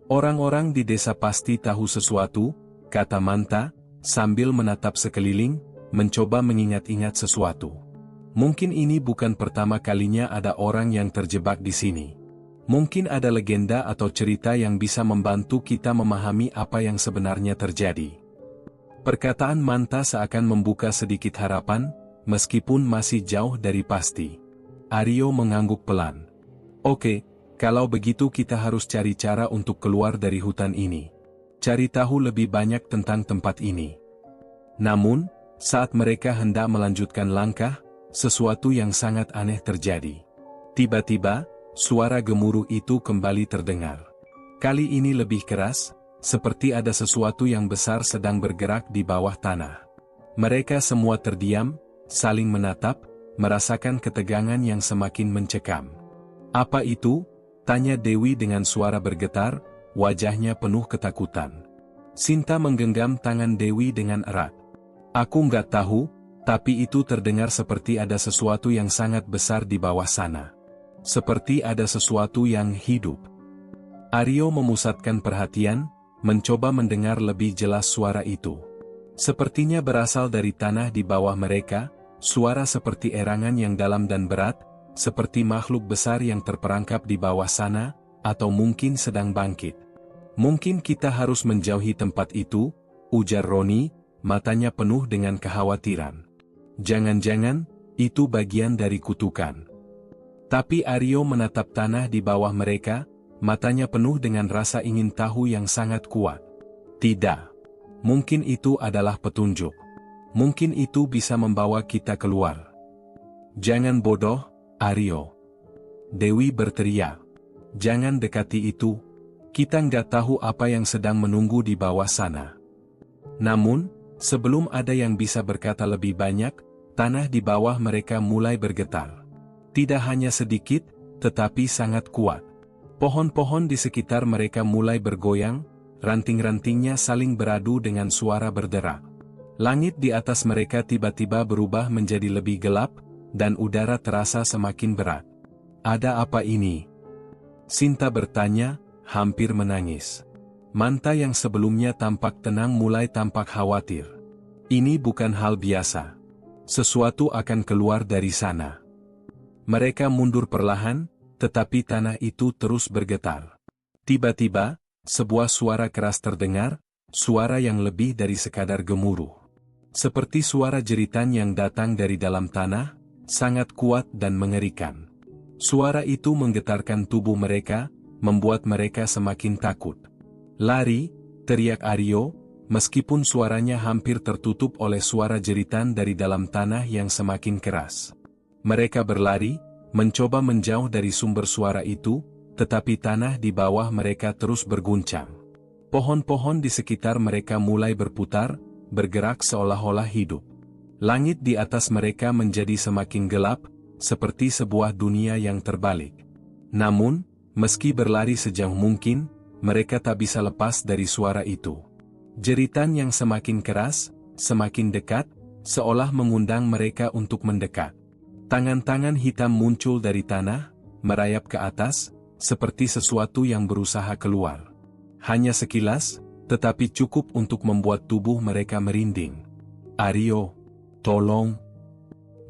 Orang-orang di desa pasti tahu sesuatu, kata Manta, sambil menatap sekeliling, mencoba mengingat-ingat sesuatu. Mungkin ini bukan pertama kalinya ada orang yang terjebak di sini. Mungkin ada legenda atau cerita yang bisa membantu kita memahami apa yang sebenarnya terjadi. Perkataan Manta seakan membuka sedikit harapan, meskipun masih jauh dari pasti. Aryo mengangguk pelan. Oke, kalau begitu kita harus cari cara untuk keluar dari hutan ini. Cari tahu lebih banyak tentang tempat ini. Namun, saat mereka hendak melanjutkan langkah, sesuatu yang sangat aneh terjadi. Tiba-tiba, suara gemuruh itu kembali terdengar. Kali ini lebih keras, seperti ada sesuatu yang besar sedang bergerak di bawah tanah. Mereka semua terdiam, saling menatap, merasakan ketegangan yang semakin mencekam. Apa itu? Tanya Dewi dengan suara bergetar, wajahnya penuh ketakutan. Sinta menggenggam tangan Dewi dengan erat. Aku nggak tahu, tapi itu terdengar seperti ada sesuatu yang sangat besar di bawah sana. Seperti ada sesuatu yang hidup. Aryo memusatkan perhatian, mencoba mendengar lebih jelas suara itu. Sepertinya berasal dari tanah di bawah mereka, suara seperti erangan yang dalam dan berat, seperti makhluk besar yang terperangkap di bawah sana, atau mungkin sedang bangkit. Mungkin kita harus menjauhi tempat itu, ujar Roni, matanya penuh dengan kekhawatiran. Jangan-jangan, itu bagian dari kutukan. Tapi Aryo menatap tanah di bawah mereka, matanya penuh dengan rasa ingin tahu yang sangat kuat. Tidak. Mungkin itu adalah petunjuk. Mungkin itu bisa membawa kita keluar. Jangan bodoh, Aryo. Dewi berteriak. Jangan dekati itu. Kita nggak tahu apa yang sedang menunggu di bawah sana. Namun, sebelum ada yang bisa berkata lebih banyak, tanah di bawah mereka mulai bergetar. Tidak hanya sedikit, tetapi sangat kuat. Pohon-pohon di sekitar mereka mulai bergoyang, ranting-rantingnya saling beradu dengan suara berderak. Langit di atas mereka tiba-tiba berubah menjadi lebih gelap, dan udara terasa semakin berat. Ada apa ini? Sinta bertanya, hampir menangis. Manta yang sebelumnya tampak tenang mulai tampak khawatir. Ini bukan hal biasa. Sesuatu akan keluar dari sana. Mereka mundur perlahan, tetapi tanah itu terus bergetar. Tiba-tiba, sebuah suara keras terdengar, suara yang lebih dari sekadar gemuruh. Seperti suara jeritan yang datang dari dalam tanah, sangat kuat dan mengerikan. Suara itu menggetarkan tubuh mereka, membuat mereka semakin takut. "Lari!" teriak Aryo, meskipun suaranya hampir tertutup oleh suara jeritan dari dalam tanah yang semakin keras. Mereka berlari, mencoba menjauh dari sumber suara itu, tetapi tanah di bawah mereka terus berguncang. Pohon-pohon di sekitar mereka mulai berputar, bergerak seolah-olah hidup. Langit di atas mereka menjadi semakin gelap, seperti sebuah dunia yang terbalik. Namun, meski berlari sejauh mungkin, mereka tak bisa lepas dari suara itu. Jeritan yang semakin keras, semakin dekat, seolah mengundang mereka untuk mendekat. Tangan-tangan hitam muncul dari tanah, merayap ke atas, seperti sesuatu yang berusaha keluar. Hanya sekilas, tetapi cukup untuk membuat tubuh mereka merinding. "Aryo, tolong!"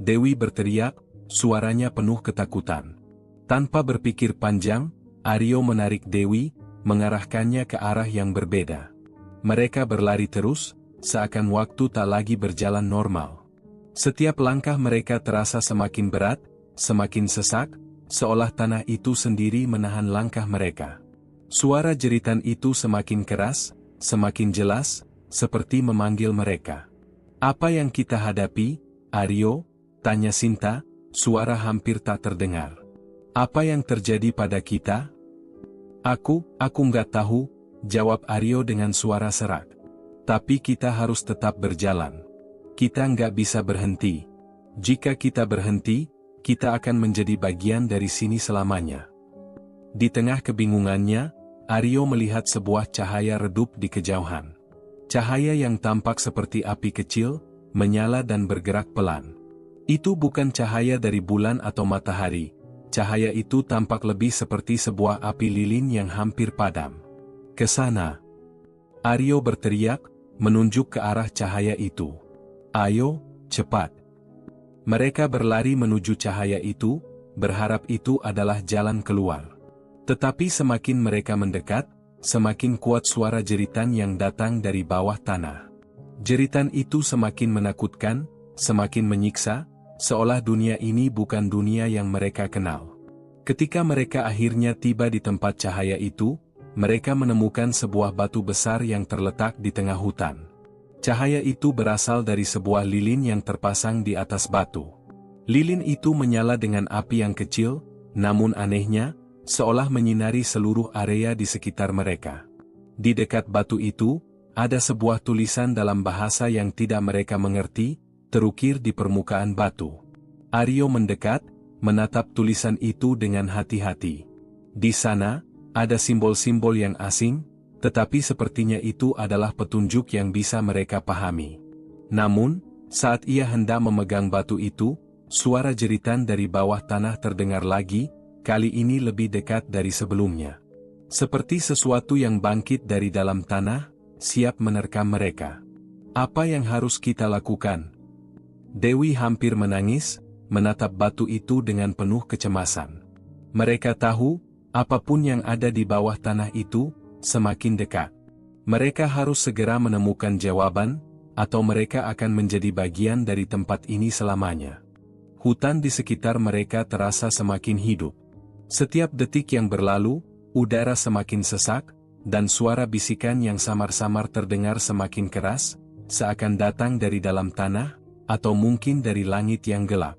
Dewi berteriak, suaranya penuh ketakutan. Tanpa berpikir panjang, Aryo menarik Dewi, mengarahkannya ke arah yang berbeda. Mereka berlari terus, seakan waktu tak lagi berjalan normal. Setiap langkah mereka terasa semakin berat, semakin sesak, seolah tanah itu sendiri menahan langkah mereka. Suara jeritan itu semakin keras, semakin jelas, seperti memanggil mereka. "Apa yang kita hadapi, Aryo?" tanya Sinta, suara hampir tak terdengar. "Apa yang terjadi pada kita?" Aku nggak tahu," jawab Aryo dengan suara serak. "Tapi kita harus tetap berjalan. Kita nggak bisa berhenti. Jika kita berhenti, kita akan menjadi bagian dari sini selamanya." Di tengah kebingungannya, Aryo melihat sebuah cahaya redup di kejauhan. Cahaya yang tampak seperti api kecil, menyala dan bergerak pelan. Itu bukan cahaya dari bulan atau matahari, cahaya itu tampak lebih seperti sebuah api lilin yang hampir padam. "Ke sana!" Aryo berteriak, menunjuk ke arah cahaya itu. "Ayo, cepat!" Mereka berlari menuju cahaya itu, berharap itu adalah jalan keluar. Tetapi semakin mereka mendekat, semakin kuat suara jeritan yang datang dari bawah tanah. Jeritan itu semakin menakutkan, semakin menyiksa, seolah dunia ini bukan dunia yang mereka kenal. Ketika mereka akhirnya tiba di tempat cahaya itu, mereka menemukan sebuah batu besar yang terletak di tengah hutan. Cahaya itu berasal dari sebuah lilin yang terpasang di atas batu. Lilin itu menyala dengan api yang kecil, namun anehnya, seolah menyinari seluruh area di sekitar mereka. Di dekat batu itu, ada sebuah tulisan dalam bahasa yang tidak mereka mengerti, terukir di permukaan batu. Aryo mendekat, menatap tulisan itu dengan hati-hati. Di sana, ada simbol-simbol yang asing, tetapi sepertinya itu adalah petunjuk yang bisa mereka pahami. Namun, saat ia hendak memegang batu itu, suara jeritan dari bawah tanah terdengar lagi, kali ini lebih dekat dari sebelumnya. Seperti sesuatu yang bangkit dari dalam tanah, siap menerkam mereka. "Apa yang harus kita lakukan?" Dewi hampir menangis, menatap batu itu dengan penuh kecemasan. Mereka tahu, apapun yang ada di bawah tanah itu, semakin dekat. Mereka harus segera menemukan jawaban, atau mereka akan menjadi bagian dari tempat ini selamanya. Hutan di sekitar mereka terasa semakin hidup. Setiap detik yang berlalu, udara semakin sesak, dan suara bisikan yang samar-samar terdengar semakin keras, seakan datang dari dalam tanah, atau mungkin dari langit yang gelap.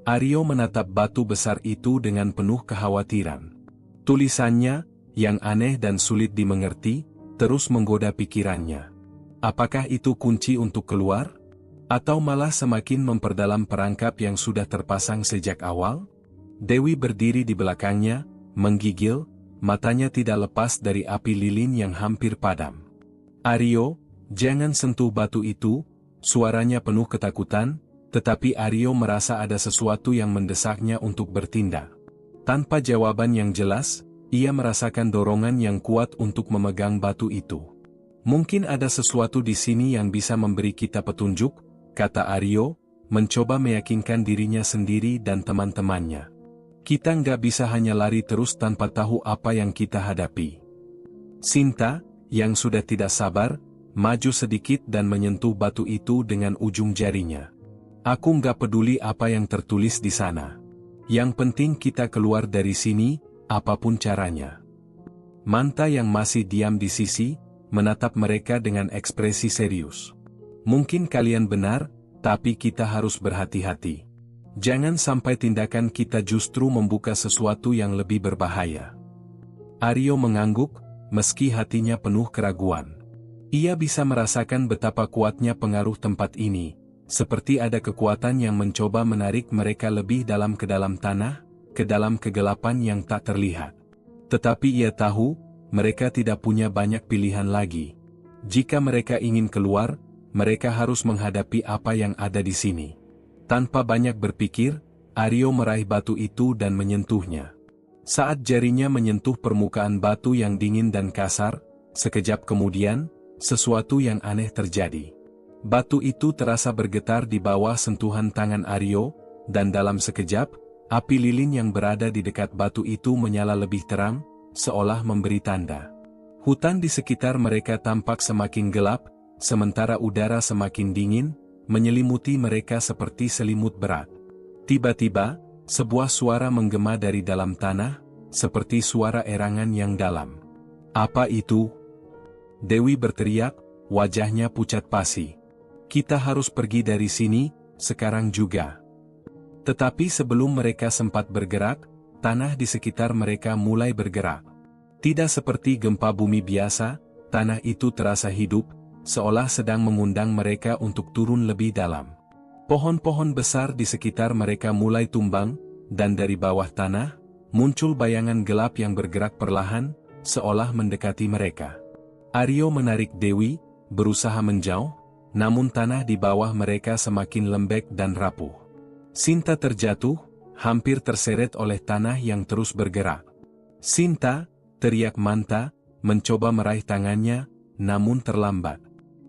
Aryo menatap batu besar itu dengan penuh kekhawatiran. Tulisannya, yang aneh dan sulit dimengerti, terus menggoda pikirannya. Apakah itu kunci untuk keluar? Atau malah semakin memperdalam perangkap yang sudah terpasang sejak awal? Dewi berdiri di belakangnya, menggigil, matanya tidak lepas dari api lilin yang hampir padam. "Aryo, jangan sentuh batu itu," suaranya penuh ketakutan, tetapi Aryo merasa ada sesuatu yang mendesaknya untuk bertindak. Tanpa jawaban yang jelas, ia merasakan dorongan yang kuat untuk memegang batu itu. "Mungkin ada sesuatu di sini yang bisa memberi kita petunjuk," kata Aryo, mencoba meyakinkan dirinya sendiri dan teman-temannya. "Kita nggak bisa hanya lari terus tanpa tahu apa yang kita hadapi." Sinta, yang sudah tidak sabar, maju sedikit dan menyentuh batu itu dengan ujung jarinya. "Aku nggak peduli apa yang tertulis di sana. Yang penting kita keluar dari sini, apapun caranya." Manta yang masih diam di sisi, menatap mereka dengan ekspresi serius. "Mungkin kalian benar, tapi kita harus berhati-hati. Jangan sampai tindakan kita justru membuka sesuatu yang lebih berbahaya." Aryo mengangguk, meski hatinya penuh keraguan. Ia bisa merasakan betapa kuatnya pengaruh tempat ini, seperti ada kekuatan yang mencoba menarik mereka lebih dalam ke dalam tanah, ke dalam kegelapan yang tak terlihat. Tetapi ia tahu, mereka tidak punya banyak pilihan lagi. Jika mereka ingin keluar, mereka harus menghadapi apa yang ada di sini. Tanpa banyak berpikir, Aryo meraih batu itu dan menyentuhnya. Saat jarinya menyentuh permukaan batu yang dingin dan kasar, sekejap kemudian, sesuatu yang aneh terjadi. Batu itu terasa bergetar di bawah sentuhan tangan Aryo, dan dalam sekejap, api lilin yang berada di dekat batu itu menyala lebih terang, seolah memberi tanda. Hutan di sekitar mereka tampak semakin gelap, sementara udara semakin dingin, menyelimuti mereka seperti selimut berat. Tiba-tiba, sebuah suara menggema dari dalam tanah, seperti suara erangan yang dalam. "Apa itu?" Dewi berteriak, wajahnya pucat pasi. "Kita harus pergi dari sini, sekarang juga." Tetapi sebelum mereka sempat bergerak, tanah di sekitar mereka mulai bergerak. Tidak seperti gempa bumi biasa, tanah itu terasa hidup, seolah sedang mengundang mereka untuk turun lebih dalam. Pohon-pohon besar di sekitar mereka mulai tumbang, dan dari bawah tanah, muncul bayangan gelap yang bergerak perlahan, seolah mendekati mereka. Aryo menarik Dewi, berusaha menjauh, namun tanah di bawah mereka semakin lembek dan rapuh. Sinta terjatuh, hampir terseret oleh tanah yang terus bergerak. "Sinta!" teriak Manta, mencoba meraih tangannya, namun terlambat.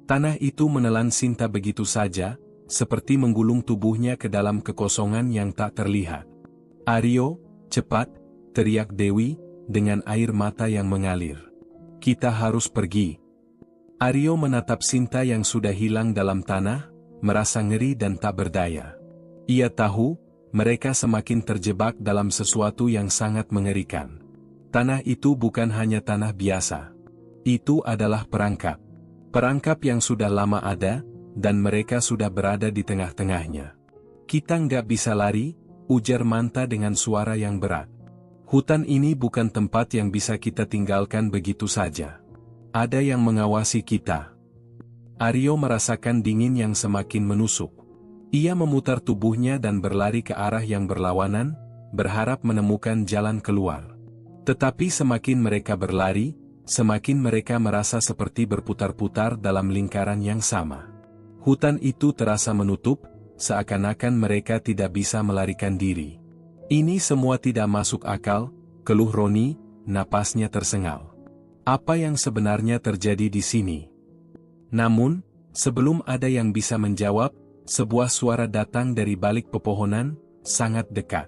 Tanah itu menelan Sinta begitu saja, seperti menggulung tubuhnya ke dalam kekosongan yang tak terlihat. "Aryo, cepat!" teriak Dewi, dengan air mata yang mengalir. "Kita harus pergi." Aryo menatap Sinta yang sudah hilang dalam tanah, merasa ngeri dan tak berdaya. Ia tahu, mereka semakin terjebak dalam sesuatu yang sangat mengerikan. Tanah itu bukan hanya tanah biasa. Itu adalah perangkap. Perangkap yang sudah lama ada, dan mereka sudah berada di tengah-tengahnya. "Kita nggak bisa lari," ujar Manta dengan suara yang berat. "Hutan ini bukan tempat yang bisa kita tinggalkan begitu saja. Ada yang mengawasi kita." Aryo merasakan dingin yang semakin menusuk. Ia memutar tubuhnya dan berlari ke arah yang berlawanan, berharap menemukan jalan keluar. Tetapi semakin mereka berlari, semakin mereka merasa seperti berputar-putar dalam lingkaran yang sama. Hutan itu terasa menutup, seakan-akan mereka tidak bisa melarikan diri. "Ini semua tidak masuk akal," keluh Roni, napasnya tersengal. "Apa yang sebenarnya terjadi di sini?" Namun, sebelum ada yang bisa menjawab, sebuah suara datang dari balik pepohonan, sangat dekat.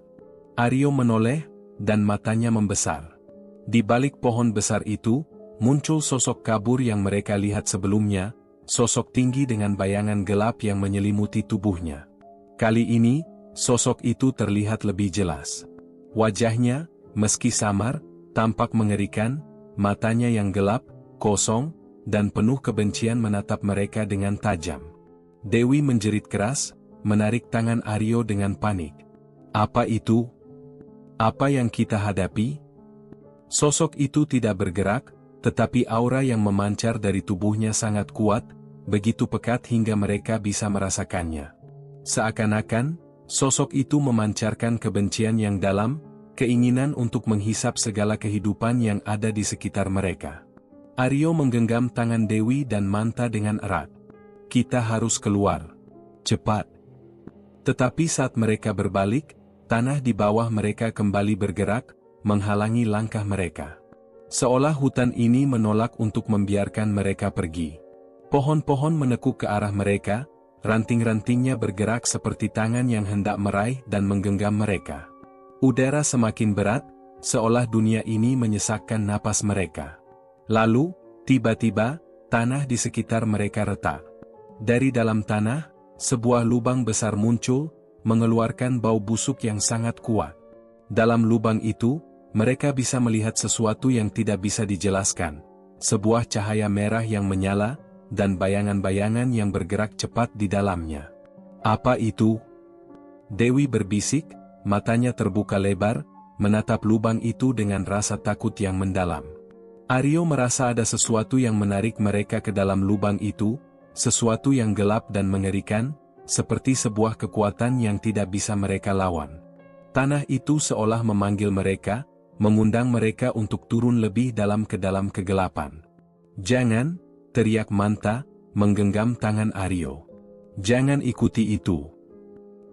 Aryo menoleh, dan matanya membesar. Di balik pohon besar itu, muncul sosok kabur yang mereka lihat sebelumnya, sosok tinggi dengan bayangan gelap yang menyelimuti tubuhnya. Kali ini, sosok itu terlihat lebih jelas. Wajahnya, meski samar, tampak mengerikan, matanya yang gelap, kosong, dan penuh kebencian menatap mereka dengan tajam. Dewi menjerit keras, menarik tangan Aryo dengan panik. "Apa itu? Apa yang kita hadapi?" Sosok itu tidak bergerak, tetapi aura yang memancar dari tubuhnya sangat kuat, begitu pekat hingga mereka bisa merasakannya. Seakan-akan, sosok itu memancarkan kebencian yang dalam, keinginan untuk menghisap segala kehidupan yang ada di sekitar mereka. Aryo menggenggam tangan Dewi dan Manta dengan erat. Kita harus keluar. Cepat. Tetapi saat mereka berbalik, tanah di bawah mereka kembali bergerak, menghalangi langkah mereka. Seolah hutan ini menolak untuk membiarkan mereka pergi. Pohon-pohon menekuk ke arah mereka, ranting-rantingnya bergerak seperti tangan yang hendak meraih dan menggenggam mereka. Udara semakin berat, seolah dunia ini menyesakkan napas mereka. Lalu, tiba-tiba, tanah di sekitar mereka retak. Dari dalam tanah, sebuah lubang besar muncul, mengeluarkan bau busuk yang sangat kuat. Dalam lubang itu, mereka bisa melihat sesuatu yang tidak bisa dijelaskan. Sebuah cahaya merah yang menyala, dan bayangan-bayangan yang bergerak cepat di dalamnya. Apa itu? Dewi berbisik, matanya terbuka lebar, menatap lubang itu dengan rasa takut yang mendalam. Aryo merasa ada sesuatu yang menarik mereka ke dalam lubang itu, sesuatu yang gelap dan mengerikan, seperti sebuah kekuatan yang tidak bisa mereka lawan. Tanah itu seolah memanggil mereka, mengundang mereka untuk turun lebih dalam ke dalam kegelapan. Jangan, teriak Manta, menggenggam tangan Aryo. Jangan ikuti itu.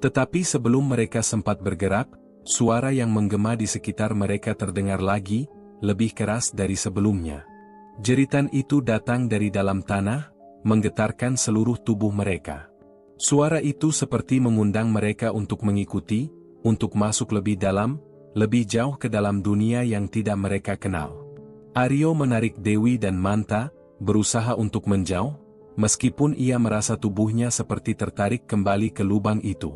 Tetapi sebelum mereka sempat bergerak, suara yang menggema di sekitar mereka terdengar lagi, lebih keras dari sebelumnya. Jeritan itu datang dari dalam tanah, menggetarkan seluruh tubuh mereka. Suara itu seperti mengundang mereka untuk mengikuti, untuk masuk lebih dalam, lebih jauh ke dalam dunia yang tidak mereka kenal. Aryo menarik Dewi dan Manta, berusaha untuk menjauh, meskipun ia merasa tubuhnya seperti tertarik kembali ke lubang itu.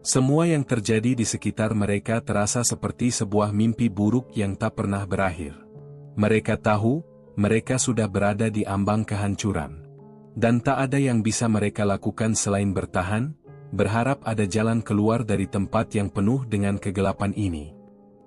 Semua yang terjadi di sekitar mereka terasa seperti sebuah mimpi buruk yang tak pernah berakhir. Mereka tahu, mereka sudah berada di ambang kehancuran. Dan tak ada yang bisa mereka lakukan selain bertahan, berharap ada jalan keluar dari tempat yang penuh dengan kegelapan ini.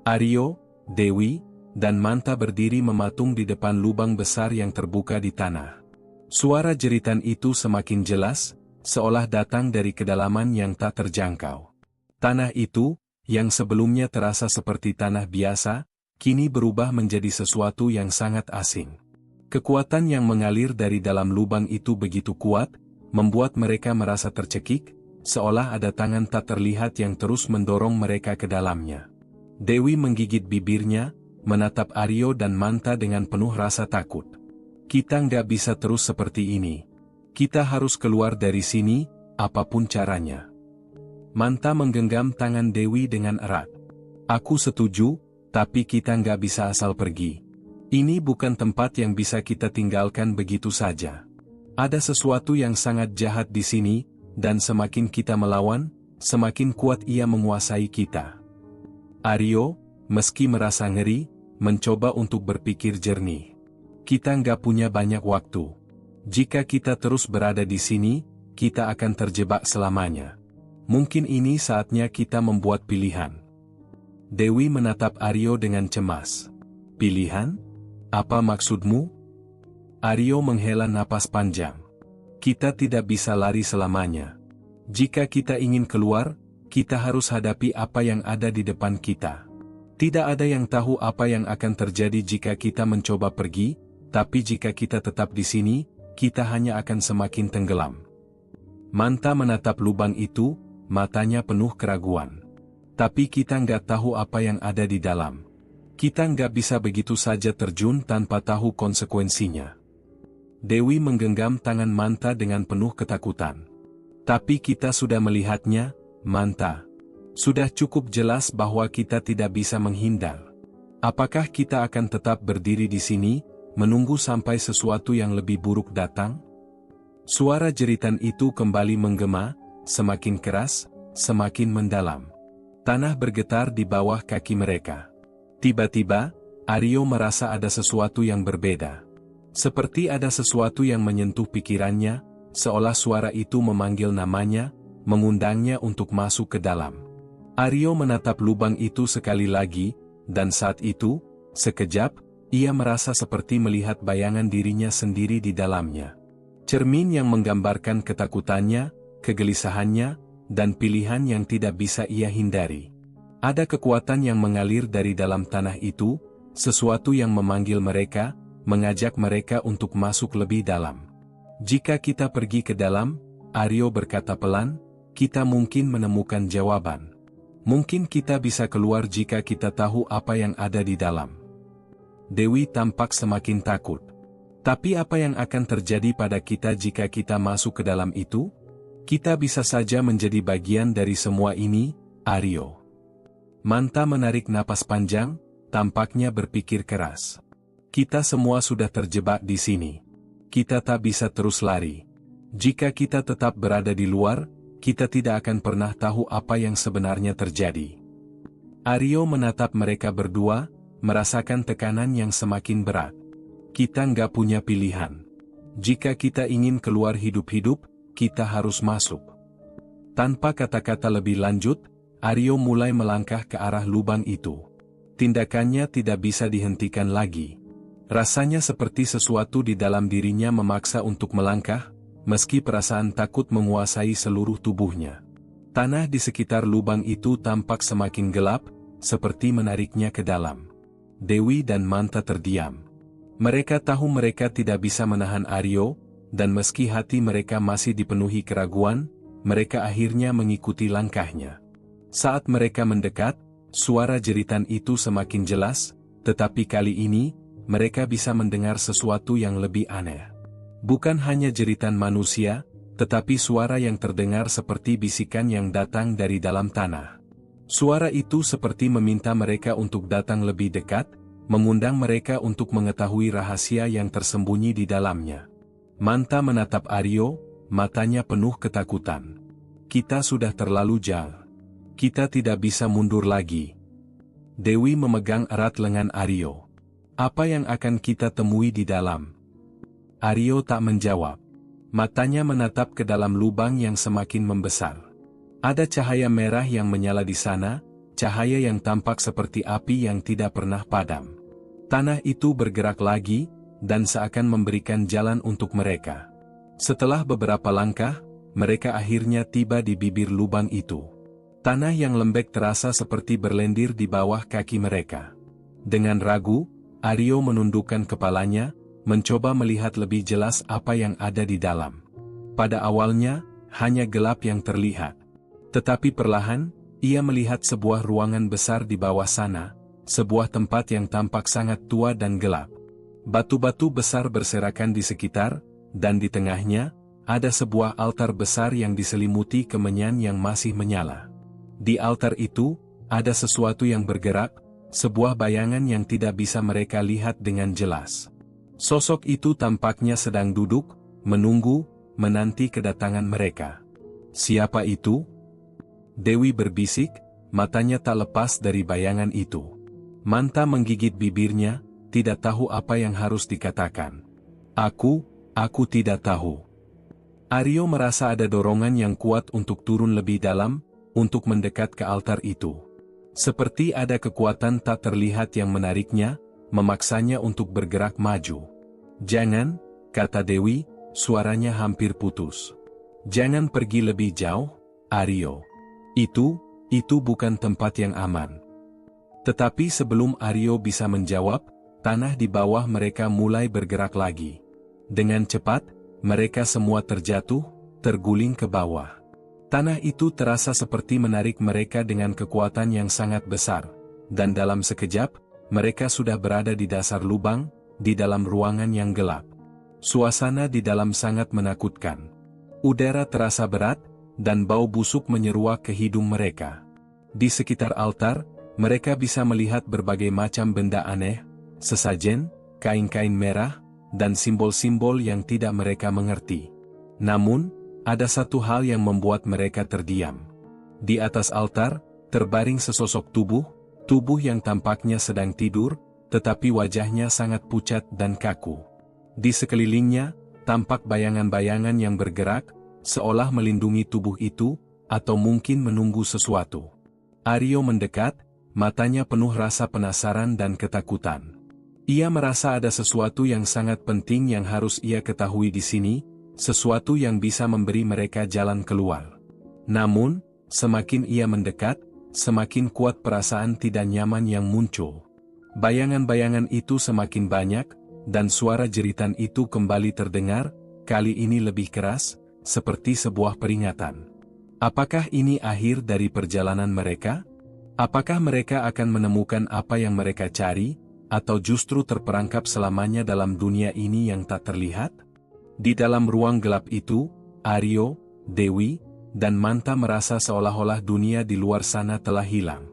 Aryo, Dewi, dan Manta berdiri mematung di depan lubang besar yang terbuka di tanah. Suara jeritan itu semakin jelas, seolah datang dari kedalaman yang tak terjangkau. Tanah itu, yang sebelumnya terasa seperti tanah biasa, kini berubah menjadi sesuatu yang sangat asing. Kekuatan yang mengalir dari dalam lubang itu begitu kuat, membuat mereka merasa tercekik, seolah ada tangan tak terlihat yang terus mendorong mereka ke dalamnya. Dewi menggigit bibirnya, menatap Aryo dan Manta dengan penuh rasa takut. Kita nggak bisa terus seperti ini. Kita harus keluar dari sini, apapun caranya. Manta menggenggam tangan Dewi dengan erat. Aku setuju, tapi kita nggak bisa asal pergi. Ini bukan tempat yang bisa kita tinggalkan begitu saja. Ada sesuatu yang sangat jahat di sini, dan semakin kita melawan, semakin kuat ia menguasai kita. Aryo, meski merasa ngeri, mencoba untuk berpikir jernih. Kita nggak punya banyak waktu. Jika kita terus berada di sini, kita akan terjebak selamanya. Mungkin ini saatnya kita membuat pilihan. Dewi menatap Aryo dengan cemas. Pilihan? Apa maksudmu? Aryo menghela napas panjang. Kita tidak bisa lari selamanya. Jika kita ingin keluar, kita harus hadapi apa yang ada di depan kita. Tidak ada yang tahu apa yang akan terjadi jika kita mencoba pergi, tapi jika kita tetap di sini, kita hanya akan semakin tenggelam. Manta menatap lubang itu, matanya penuh keraguan. Tapi kita nggak tahu apa yang ada di dalam. Kita nggak bisa begitu saja terjun tanpa tahu konsekuensinya. Dewi menggenggam tangan Manta dengan penuh ketakutan. Tapi kita sudah melihatnya, Manta. Sudah cukup jelas bahwa kita tidak bisa menghindar. Apakah kita akan tetap berdiri di sini, menunggu sampai sesuatu yang lebih buruk datang? Suara jeritan itu kembali menggema, semakin keras, semakin mendalam. Tanah bergetar di bawah kaki mereka. Tiba-tiba, Aryo merasa ada sesuatu yang berbeda. Seperti ada sesuatu yang menyentuh pikirannya, seolah suara itu memanggil namanya, mengundangnya untuk masuk ke dalam. Aryo menatap lubang itu sekali lagi, dan saat itu, Sekejap, ia merasa seperti melihat bayangan dirinya sendiri di dalamnya. Cermin yang menggambarkan ketakutannya, kegelisahannya, dan pilihan yang tidak bisa ia hindari. Ada kekuatan yang mengalir dari dalam tanah itu, sesuatu yang memanggil mereka, mengajak mereka untuk masuk lebih dalam. Jika kita pergi ke dalam, Aryo berkata pelan, kita mungkin menemukan jawaban. Mungkin kita bisa keluar jika kita tahu apa yang ada di dalam. Dewi tampak semakin takut. Tapi apa yang akan terjadi pada kita jika kita masuk ke dalam itu? Kita bisa saja menjadi bagian dari semua ini, Aryo. Manta menarik napas panjang, tampaknya berpikir keras. Kita semua sudah terjebak di sini. Kita tak bisa terus lari. Jika kita tetap berada di luar, kita tidak akan pernah tahu apa yang sebenarnya terjadi. Aryo menatap mereka berdua, merasakan tekanan yang semakin berat. Kita nggak punya pilihan. Jika kita ingin keluar hidup-hidup, kita harus masuk. Tanpa kata-kata lebih lanjut, Aryo mulai melangkah ke arah lubang itu. Tindakannya tidak bisa dihentikan lagi. Rasanya seperti sesuatu di dalam dirinya memaksa untuk melangkah, meski perasaan takut menguasai seluruh tubuhnya. Tanah di sekitar lubang itu tampak semakin gelap, seperti menariknya ke dalam. Dewi dan Manta terdiam. Mereka tahu mereka tidak bisa menahan Aryo, dan meski hati mereka masih dipenuhi keraguan, mereka akhirnya mengikuti langkahnya. Saat mereka mendekat, suara jeritan itu semakin jelas, tetapi kali ini, mereka bisa mendengar sesuatu yang lebih aneh. Bukan hanya jeritan manusia, tetapi suara yang terdengar seperti bisikan yang datang dari dalam tanah. Suara itu seperti meminta mereka untuk datang lebih dekat, mengundang mereka untuk mengetahui rahasia yang tersembunyi di dalamnya. Manta menatap Aryo, matanya penuh ketakutan. Kita sudah terlalu jauh. Kita tidak bisa mundur lagi. Dewi memegang erat lengan Aryo. Apa yang akan kita temui di dalam? Aryo tak menjawab. Matanya menatap ke dalam lubang yang semakin membesar. Ada cahaya merah yang menyala di sana, cahaya yang tampak seperti api yang tidak pernah padam. Tanah itu bergerak lagi, dan seakan memberikan jalan untuk mereka. Setelah beberapa langkah, mereka akhirnya tiba di bibir lubang itu. Tanah yang lembek terasa seperti berlendir di bawah kaki mereka. Dengan ragu, Aryo menundukkan kepalanya, mencoba melihat lebih jelas apa yang ada di dalam. Pada awalnya, hanya gelap yang terlihat. Tetapi perlahan, ia melihat sebuah ruangan besar di bawah sana, sebuah tempat yang tampak sangat tua dan gelap. Batu-batu besar berserakan di sekitar, dan di tengahnya, ada sebuah altar besar yang diselimuti kemenyan yang masih menyala. Di altar itu, ada sesuatu yang bergerak, sebuah bayangan yang tidak bisa mereka lihat dengan jelas. Sosok itu tampaknya sedang duduk, menunggu, menanti kedatangan mereka. Siapa itu? Dewi berbisik, matanya tak lepas dari bayangan itu. Manta menggigit bibirnya, tidak tahu apa yang harus dikatakan. Aku tidak tahu. Aryo merasa ada dorongan yang kuat untuk turun lebih dalam, untuk mendekat ke altar itu. Seperti ada kekuatan tak terlihat yang menariknya, memaksanya untuk bergerak maju. Jangan, kata Dewi, suaranya hampir putus. Jangan pergi lebih jauh, Aryo. Itu bukan tempat yang aman. Tetapi sebelum Aryo bisa menjawab, tanah di bawah mereka mulai bergerak lagi. Dengan cepat, mereka semua terjatuh, terguling ke bawah. Tanah itu terasa seperti menarik mereka dengan kekuatan yang sangat besar, dan dalam sekejap, mereka sudah berada di dasar lubang, di dalam ruangan yang gelap. Suasana di dalam sangat menakutkan. Udara terasa berat, dan bau busuk menyeruak ke hidung mereka. Di sekitar altar, mereka bisa melihat berbagai macam benda aneh, sesajen, kain-kain merah, dan simbol-simbol yang tidak mereka mengerti. Namun, ada satu hal yang membuat mereka terdiam. Di atas altar, terbaring sesosok tubuh yang tampaknya sedang tidur, tetapi wajahnya sangat pucat dan kaku. Di sekelilingnya, tampak bayangan-bayangan yang bergerak, seolah melindungi tubuh itu, atau mungkin menunggu sesuatu. Aryo mendekat, matanya penuh rasa penasaran dan ketakutan. Ia merasa ada sesuatu yang sangat penting yang harus ia ketahui di sini, sesuatu yang bisa memberi mereka jalan keluar. Namun, semakin ia mendekat, semakin kuat perasaan tidak nyaman yang muncul. Bayangan-bayangan itu semakin banyak, dan suara jeritan itu kembali terdengar, kali ini lebih keras, seperti sebuah peringatan. Apakah ini akhir dari perjalanan mereka? Apakah mereka akan menemukan apa yang mereka cari, atau justru terperangkap selamanya dalam dunia ini yang tak terlihat? Di dalam ruang gelap itu, Aryo, Dewi, dan Manta merasa seolah-olah dunia di luar sana telah hilang.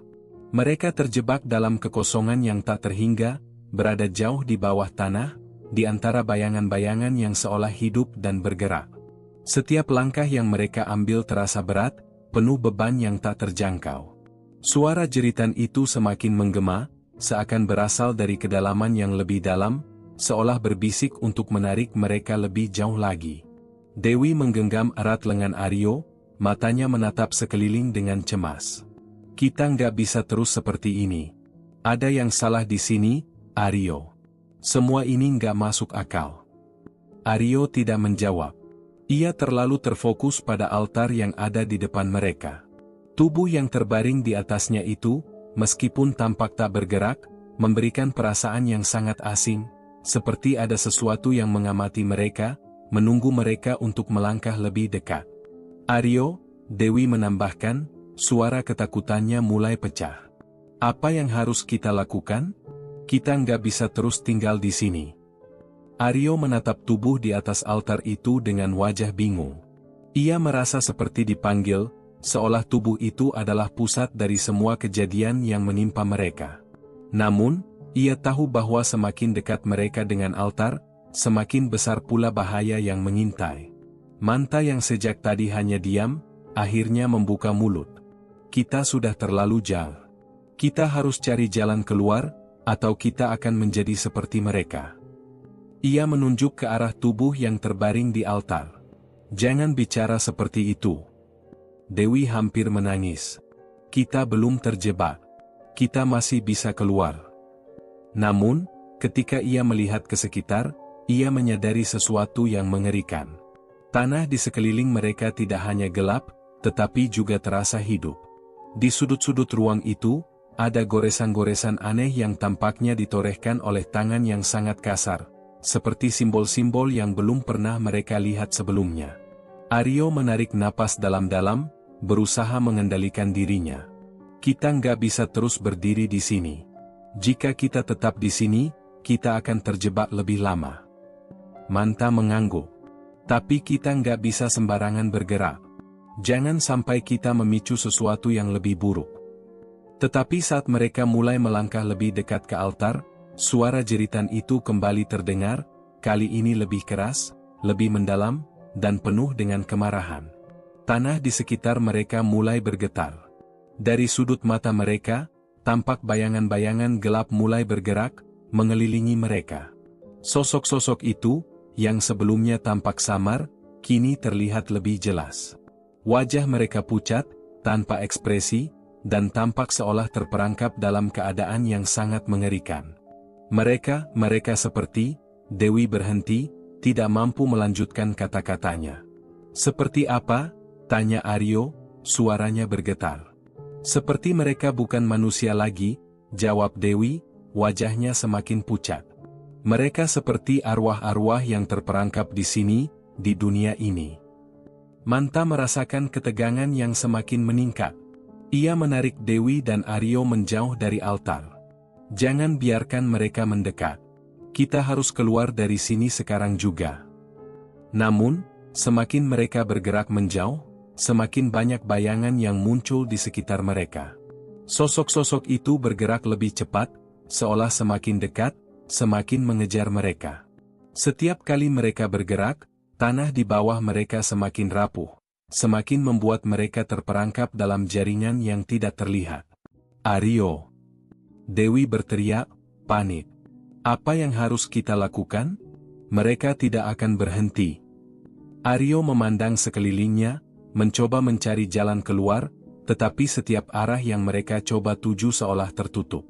Mereka terjebak dalam kekosongan yang tak terhingga, berada jauh di bawah tanah, di antara bayangan-bayangan yang seolah hidup dan bergerak. Setiap langkah yang mereka ambil terasa berat, penuh beban yang tak terjangkau. Suara jeritan itu semakin menggema, seakan berasal dari kedalaman yang lebih dalam, seolah berbisik untuk menarik mereka lebih jauh lagi. Dewi menggenggam erat lengan Aryo, matanya menatap sekeliling dengan cemas. Kita nggak bisa terus seperti ini. Ada yang salah di sini, Aryo. Semua ini nggak masuk akal. Aryo tidak menjawab. Ia terlalu terfokus pada altar yang ada di depan mereka. Tubuh yang terbaring di atasnya itu, meskipun tampak tak bergerak, memberikan perasaan yang sangat asing, seperti ada sesuatu yang mengamati mereka, menunggu mereka untuk melangkah lebih dekat. Aryo, Dewi menambahkan, suara ketakutannya mulai pecah. Apa yang harus kita lakukan? Kita nggak bisa terus tinggal di sini. Aryo menatap tubuh di atas altar itu dengan wajah bingung. Ia merasa seperti dipanggil, seolah tubuh itu adalah pusat dari semua kejadian yang menimpa mereka. Namun, ia tahu bahwa semakin dekat mereka dengan altar, semakin besar pula bahaya yang mengintai. Manta yang sejak tadi hanya diam, akhirnya membuka mulut. Kita sudah terlalu jauh. Kita harus cari jalan keluar, atau kita akan menjadi seperti mereka. Ia menunjuk ke arah tubuh yang terbaring di altar. Jangan bicara seperti itu. Dewi hampir menangis. Kita belum terjebak. Kita masih bisa keluar. Namun, ketika ia melihat ke sekitar, ia menyadari sesuatu yang mengerikan. Tanah di sekeliling mereka tidak hanya gelap, tetapi juga terasa hidup. Di sudut-sudut ruang itu, ada goresan-goresan aneh yang tampaknya ditorehkan oleh tangan yang sangat kasar, seperti simbol-simbol yang belum pernah mereka lihat sebelumnya. Aryo menarik napas dalam-dalam, berusaha mengendalikan dirinya. Kita nggak bisa terus berdiri di sini. Jika kita tetap di sini, kita akan terjebak lebih lama. Manta mengangguk. Tapi kita nggak bisa sembarangan bergerak. Jangan sampai kita memicu sesuatu yang lebih buruk. Tetapi saat mereka mulai melangkah lebih dekat ke altar, suara jeritan itu kembali terdengar, kali ini lebih keras, lebih mendalam, dan penuh dengan kemarahan. Tanah di sekitar mereka mulai bergetar. Dari sudut mata mereka, tampak bayangan-bayangan gelap mulai bergerak, mengelilingi mereka. Sosok-sosok itu, yang sebelumnya tampak samar, kini terlihat lebih jelas. Wajah mereka pucat, tanpa ekspresi, dan tampak seolah terperangkap dalam keadaan yang sangat mengerikan. Mereka seperti, Dewi berhenti, tidak mampu melanjutkan kata-katanya. Seperti apa? Tanya Aryo, suaranya bergetar. Seperti mereka bukan manusia lagi, jawab Dewi, wajahnya semakin pucat. Mereka seperti arwah-arwah yang terperangkap di sini, di dunia ini. Manta merasakan ketegangan yang semakin meningkat. Ia menarik Dewi dan Aryo menjauh dari altar. Jangan biarkan mereka mendekat. Kita harus keluar dari sini sekarang juga. Namun, semakin mereka bergerak menjauh, semakin banyak bayangan yang muncul di sekitar mereka. Sosok-sosok itu bergerak lebih cepat, seolah semakin dekat, semakin mengejar mereka. Setiap kali mereka bergerak, tanah di bawah mereka semakin rapuh, semakin membuat mereka terperangkap dalam jaringan yang tidak terlihat. Aryo! Dewi berteriak, panik. Apa yang harus kita lakukan? Mereka tidak akan berhenti. Aryo memandang sekelilingnya, mencoba mencari jalan keluar, tetapi setiap arah yang mereka coba tuju seolah tertutup.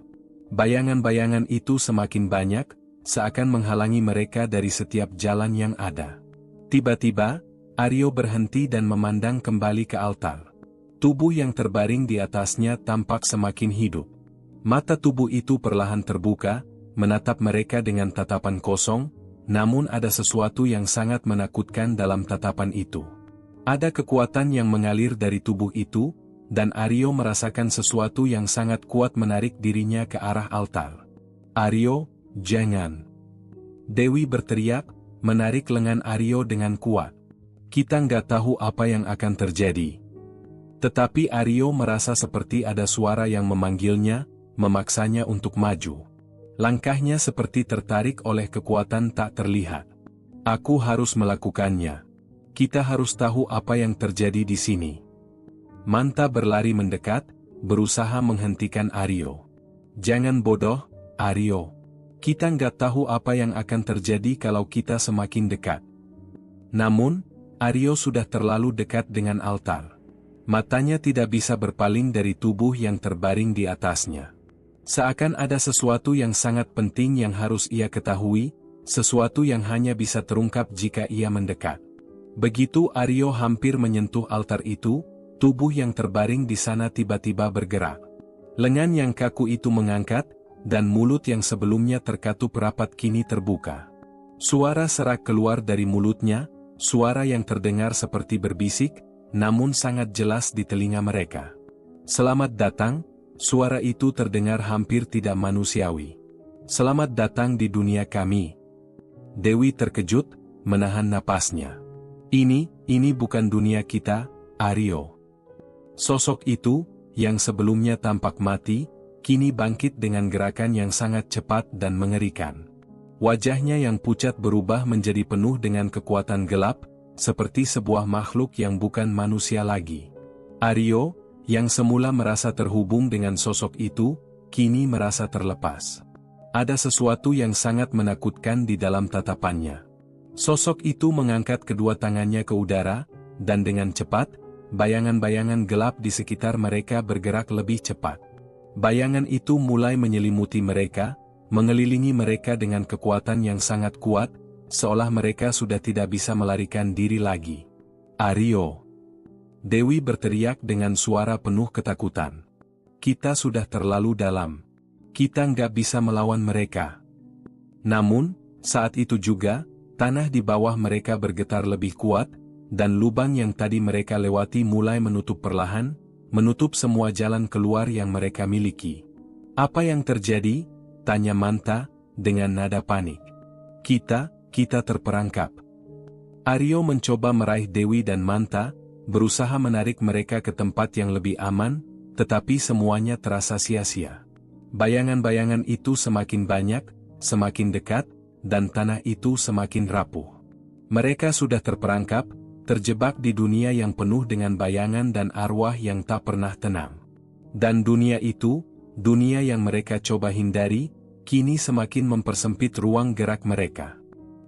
Bayangan-bayangan itu semakin banyak, seakan menghalangi mereka dari setiap jalan yang ada. Tiba-tiba, Aryo berhenti dan memandang kembali ke altar. Tubuh yang terbaring di atasnya tampak semakin hidup. Mata tubuh itu perlahan terbuka, menatap mereka dengan tatapan kosong, namun ada sesuatu yang sangat menakutkan dalam tatapan itu. Ada kekuatan yang mengalir dari tubuh itu, dan Aryo merasakan sesuatu yang sangat kuat menarik dirinya ke arah altar. "Aryo, jangan!" Dewi berteriak, menarik lengan Aryo dengan kuat. "Kita nggak tahu apa yang akan terjadi." Tetapi Aryo merasa seperti ada suara yang memanggilnya, memaksanya untuk maju. Langkahnya seperti tertarik oleh kekuatan tak terlihat. "Aku harus melakukannya. Kita harus tahu apa yang terjadi di sini." Manta berlari mendekat, berusaha menghentikan Aryo. "Jangan bodoh, Aryo. Kita nggak tahu apa yang akan terjadi kalau kita semakin dekat." Namun, Aryo sudah terlalu dekat dengan altar. Matanya tidak bisa berpaling dari tubuh yang terbaring di atasnya. Seakan ada sesuatu yang sangat penting yang harus ia ketahui, sesuatu yang hanya bisa terungkap jika ia mendekat. Begitu Aryo hampir menyentuh altar itu, tubuh yang terbaring di sana tiba-tiba bergerak. Lengan yang kaku itu mengangkat, dan mulut yang sebelumnya terkatup rapat kini terbuka. Suara serak keluar dari mulutnya, suara yang terdengar seperti berbisik, namun sangat jelas di telinga mereka. "Selamat datang," suara itu terdengar hampir tidak manusiawi. "Selamat datang di dunia kami." Dewi terkejut, menahan napasnya. Ini bukan dunia kita, Aryo." Sosok itu, yang sebelumnya tampak mati, kini bangkit dengan gerakan yang sangat cepat dan mengerikan. Wajahnya yang pucat berubah menjadi penuh dengan kekuatan gelap, seperti sebuah makhluk yang bukan manusia lagi. Aryo, yang semula merasa terhubung dengan sosok itu, kini merasa terlepas. Ada sesuatu yang sangat menakutkan di dalam tatapannya. Sosok itu mengangkat kedua tangannya ke udara, dan dengan cepat, bayangan-bayangan gelap di sekitar mereka bergerak lebih cepat. Bayangan itu mulai menyelimuti mereka, mengelilingi mereka dengan kekuatan yang sangat kuat, seolah mereka sudah tidak bisa melarikan diri lagi. "Aryo!" Dewi berteriak dengan suara penuh ketakutan. "Kita sudah terlalu dalam. Kita nggak bisa melawan mereka." Namun, saat itu juga, tanah di bawah mereka bergetar lebih kuat, dan lubang yang tadi mereka lewati mulai menutup perlahan, menutup semua jalan keluar yang mereka miliki. "Apa yang terjadi?" tanya Manta, dengan nada panik. Kita terperangkap." Aryo mencoba meraih Dewi dan Manta, berusaha menarik mereka ke tempat yang lebih aman, tetapi semuanya terasa sia-sia. Bayangan-bayangan itu semakin banyak, semakin dekat, dan tanah itu semakin rapuh. Mereka sudah terperangkap, terjebak di dunia yang penuh dengan bayangan dan arwah yang tak pernah tenang. Dan dunia itu, dunia yang mereka coba hindari, kini semakin mempersempit ruang gerak mereka.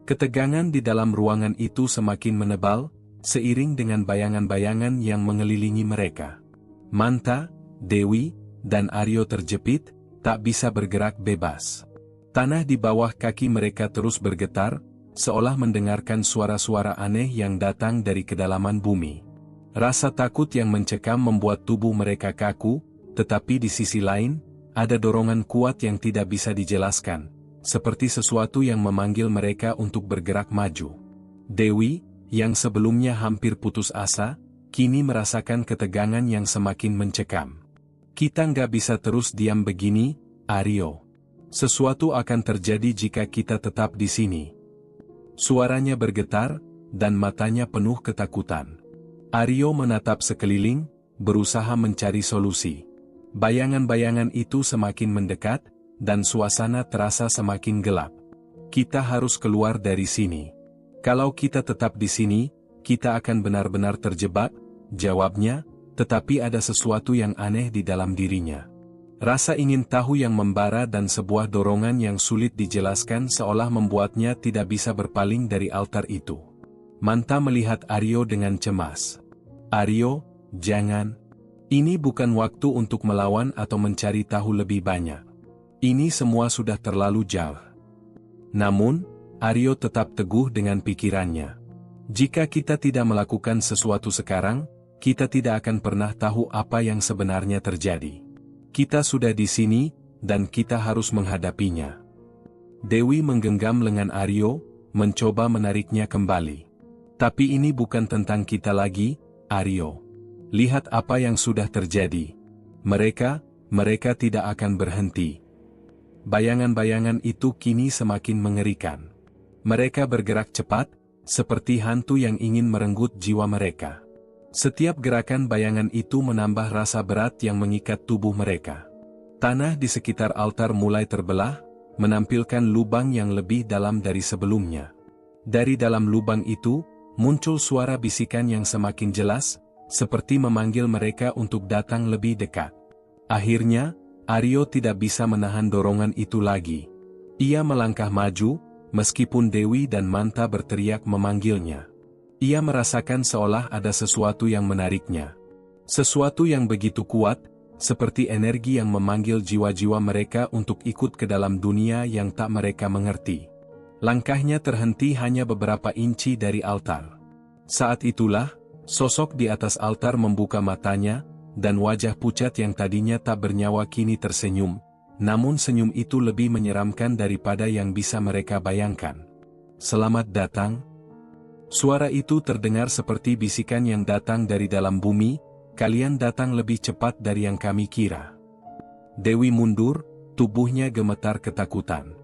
Ketegangan di dalam ruangan itu semakin menebal, seiring dengan bayangan-bayangan yang mengelilingi mereka. Manta, Dewi, dan Aryo terjepit, tak bisa bergerak bebas. Tanah di bawah kaki mereka terus bergetar, seolah mendengarkan suara-suara aneh yang datang dari kedalaman bumi. Rasa takut yang mencekam membuat tubuh mereka kaku, tetapi di sisi lain, ada dorongan kuat yang tidak bisa dijelaskan, seperti sesuatu yang memanggil mereka untuk bergerak maju. Dewi, yang sebelumnya hampir putus asa, kini merasakan ketegangan yang semakin mencekam. "Kita nggak bisa terus diam begini, Aryo. Sesuatu akan terjadi jika kita tetap di sini." Suaranya bergetar, dan matanya penuh ketakutan. Aryo menatap sekeliling, berusaha mencari solusi. Bayangan-bayangan itu semakin mendekat, dan suasana terasa semakin gelap. "Kita harus keluar dari sini. Kalau kita tetap di sini, kita akan benar-benar terjebak," jawabnya, tetapi ada sesuatu yang aneh di dalam dirinya. Rasa ingin tahu yang membara dan sebuah dorongan yang sulit dijelaskan seolah membuatnya tidak bisa berpaling dari altar itu. Manta melihat Aryo dengan cemas. "Aryo, jangan. Ini bukan waktu untuk melawan atau mencari tahu lebih banyak. Ini semua sudah terlalu jauh. Namun, Aryo tetap teguh dengan pikirannya. Jika kita tidak melakukan sesuatu sekarang, kita tidak akan pernah tahu apa yang sebenarnya terjadi. Kita sudah di sini, dan kita harus menghadapinya. Dewi menggenggam lengan Aryo, mencoba menariknya kembali. Tapi ini bukan tentang kita lagi, Aryo. Lihat apa yang sudah terjadi. Mereka tidak akan berhenti. Bayangan-bayangan itu kini semakin mengerikan. Mereka bergerak cepat, seperti hantu yang ingin merenggut jiwa mereka. Setiap gerakan bayangan itu menambah rasa berat yang mengikat tubuh mereka. Tanah di sekitar altar mulai terbelah, menampilkan lubang yang lebih dalam dari sebelumnya. Dari dalam lubang itu, muncul suara bisikan yang semakin jelas, seperti memanggil mereka untuk datang lebih dekat. Akhirnya, Aryo tidak bisa menahan dorongan itu lagi. Ia melangkah maju, meskipun Dewi dan Manta berteriak memanggilnya. Ia merasakan seolah ada sesuatu yang menariknya. Sesuatu yang begitu kuat, seperti energi yang memanggil jiwa-jiwa mereka untuk ikut ke dalam dunia yang tak mereka mengerti. Langkahnya terhenti hanya beberapa inci dari altar. Saat itulah, sosok di atas altar membuka matanya, dan wajah pucat yang tadinya tak bernyawa kini tersenyum, namun senyum itu lebih menyeramkan daripada yang bisa mereka bayangkan. Selamat datang. Suara itu terdengar seperti bisikan yang datang dari dalam bumi, kalian datang lebih cepat dari yang kami kira. Dewi mundur, tubuhnya gemetar ketakutan.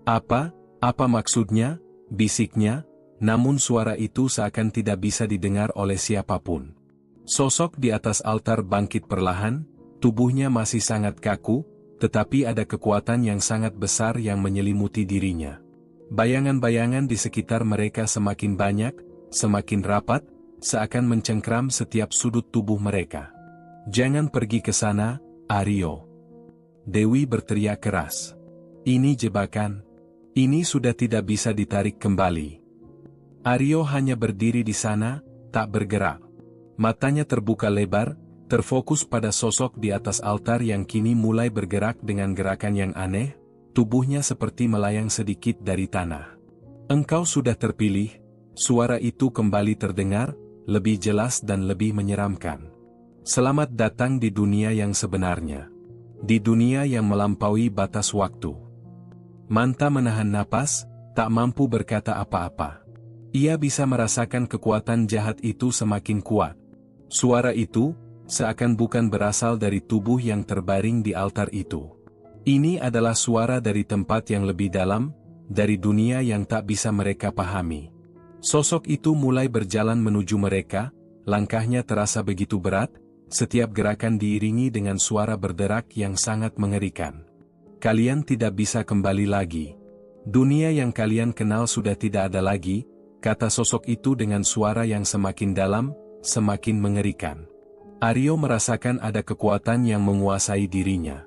Apa maksudnya? Bisiknya. Namun suara itu seakan tidak bisa didengar oleh siapapun. Sosok di atas altar bangkit perlahan, tubuhnya masih sangat kaku, tetapi ada kekuatan yang sangat besar yang menyelimuti dirinya. Bayangan-bayangan di sekitar mereka semakin banyak, semakin rapat, seakan mencengkram setiap sudut tubuh mereka. Jangan pergi ke sana, Aryo. Dewi berteriak keras. Ini jebakan. Ini sudah tidak bisa ditarik kembali. Aryo hanya berdiri di sana, tak bergerak. Matanya terbuka lebar, terfokus pada sosok di atas altar yang kini mulai bergerak dengan gerakan yang aneh, tubuhnya seperti melayang sedikit dari tanah. Engkau sudah terpilih, suara itu kembali terdengar, lebih jelas dan lebih menyeramkan. Selamat datang di dunia yang sebenarnya. Di dunia yang melampaui batas waktu. Manta menahan napas, tak mampu berkata apa-apa. Ia bisa merasakan kekuatan jahat itu semakin kuat. Suara itu, seakan bukan berasal dari tubuh yang terbaring di altar itu. Ini adalah suara dari tempat yang lebih dalam, dari dunia yang tak bisa mereka pahami. Sosok itu mulai berjalan menuju mereka, langkahnya terasa begitu berat, setiap gerakan diiringi dengan suara berderak yang sangat mengerikan. Kalian tidak bisa kembali lagi. Dunia yang kalian kenal sudah tidak ada lagi, kata sosok itu dengan suara yang semakin dalam, semakin mengerikan. Aryo merasakan ada kekuatan yang menguasai dirinya.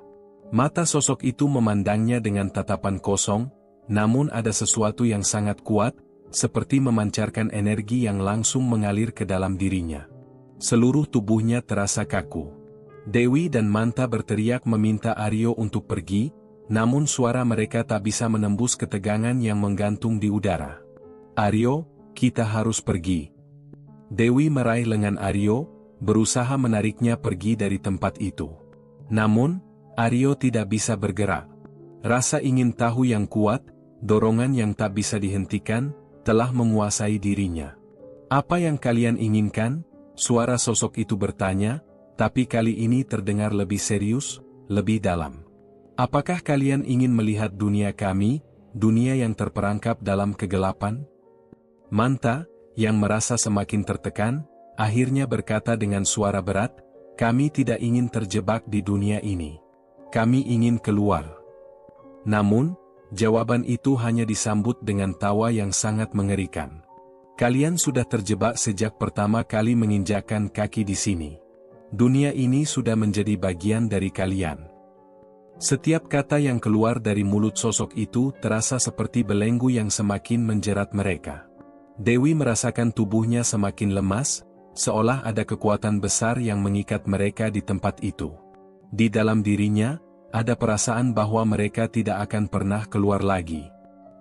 Mata sosok itu memandangnya dengan tatapan kosong, namun ada sesuatu yang sangat kuat, seperti memancarkan energi yang langsung mengalir ke dalam dirinya. Seluruh tubuhnya terasa kaku. Dewi dan Manta berteriak meminta Aryo untuk pergi, namun suara mereka tak bisa menembus ketegangan yang menggantung di udara. Aryo, kita harus pergi. Dewi meraih lengan Aryo, berusaha menariknya pergi dari tempat itu. Namun, Aryo tidak bisa bergerak. Rasa ingin tahu yang kuat, dorongan yang tak bisa dihentikan, telah menguasai dirinya. Apa yang kalian inginkan? Suara sosok itu bertanya, tapi kali ini terdengar lebih serius, lebih dalam. Apakah kalian ingin melihat dunia kami, dunia yang terperangkap dalam kegelapan? Manta, yang merasa semakin tertekan, akhirnya berkata dengan suara berat, kami tidak ingin terjebak di dunia ini. Kami ingin keluar. Namun, jawaban itu hanya disambut dengan tawa yang sangat mengerikan. Kalian sudah terjebak sejak pertama kali menginjakkan kaki di sini. Dunia ini sudah menjadi bagian dari kalian. Setiap kata yang keluar dari mulut sosok itu terasa seperti belenggu yang semakin menjerat mereka. Dewi merasakan tubuhnya semakin lemas, seolah ada kekuatan besar yang mengikat mereka di tempat itu. Di dalam dirinya, ada perasaan bahwa mereka tidak akan pernah keluar lagi.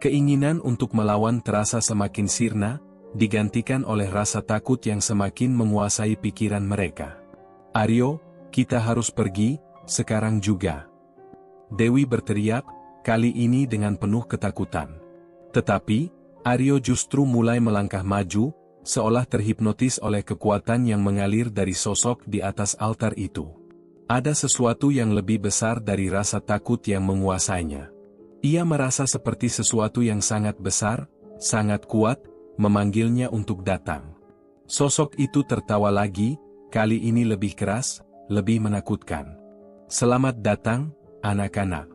Keinginan untuk melawan terasa semakin sirna, digantikan oleh rasa takut yang semakin menguasai pikiran mereka. "Aryo, kita harus pergi, sekarang juga," Dewi berteriak, kali ini dengan penuh ketakutan. Tetapi, Aryo justru mulai melangkah maju, seolah terhipnotis oleh kekuatan yang mengalir dari sosok di atas altar itu. Ada sesuatu yang lebih besar dari rasa takut yang menguasainya. Ia merasa seperti sesuatu yang sangat besar, sangat kuat, memanggilnya untuk datang. Sosok itu tertawa lagi, kali ini lebih keras, lebih menakutkan. "Selamat datang, anak-anak.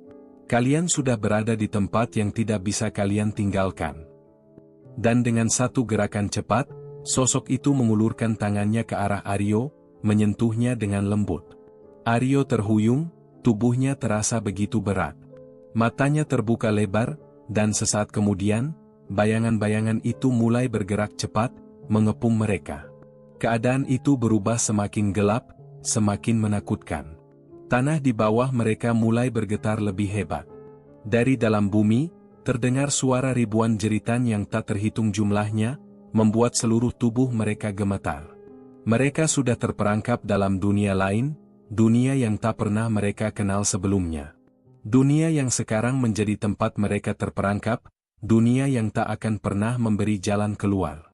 Kalian sudah berada di tempat yang tidak bisa kalian tinggalkan." Dan dengan satu gerakan cepat, sosok itu mengulurkan tangannya ke arah Aryo, menyentuhnya dengan lembut. Aryo terhuyung, tubuhnya terasa begitu berat. Matanya terbuka lebar, dan sesaat kemudian, bayangan-bayangan itu mulai bergerak cepat, mengepung mereka. Keadaan itu berubah semakin gelap, semakin menakutkan. Tanah di bawah mereka mulai bergetar lebih hebat. Dari dalam bumi, terdengar suara ribuan jeritan yang tak terhitung jumlahnya, membuat seluruh tubuh mereka gemetar. Mereka sudah terperangkap dalam dunia lain, dunia yang tak pernah mereka kenal sebelumnya. Dunia yang sekarang menjadi tempat mereka terperangkap, dunia yang tak akan pernah memberi jalan keluar.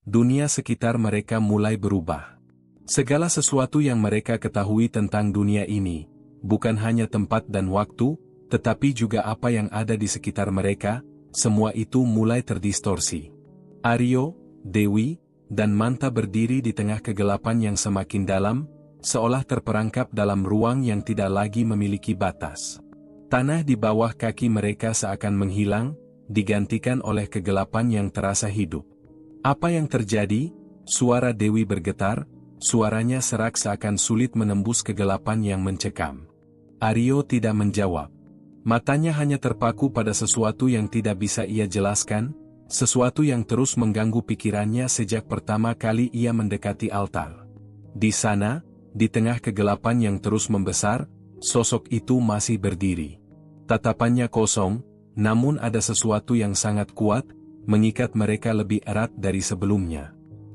Dunia sekitar mereka mulai berubah. Segala sesuatu yang mereka ketahui tentang dunia ini, bukan hanya tempat dan waktu, tetapi juga apa yang ada di sekitar mereka, semua itu mulai terdistorsi. Aryo, Dewi, dan Manta berdiri di tengah kegelapan yang semakin dalam, seolah terperangkap dalam ruang yang tidak lagi memiliki batas. Tanah di bawah kaki mereka seakan menghilang, digantikan oleh kegelapan yang terasa hidup. "Apa yang terjadi?" Suara Dewi bergetar, suaranya serak seakan sulit menembus kegelapan yang mencekam. Aryo tidak menjawab. Matanya hanya terpaku pada sesuatu yang tidak bisa ia jelaskan, sesuatu yang terus mengganggu pikirannya sejak pertama kali ia mendekati altar. Di sana, di tengah kegelapan yang terus membesar, sosok itu masih berdiri. Tatapannya kosong, namun ada sesuatu yang sangat kuat, mengikat mereka lebih erat dari sebelumnya.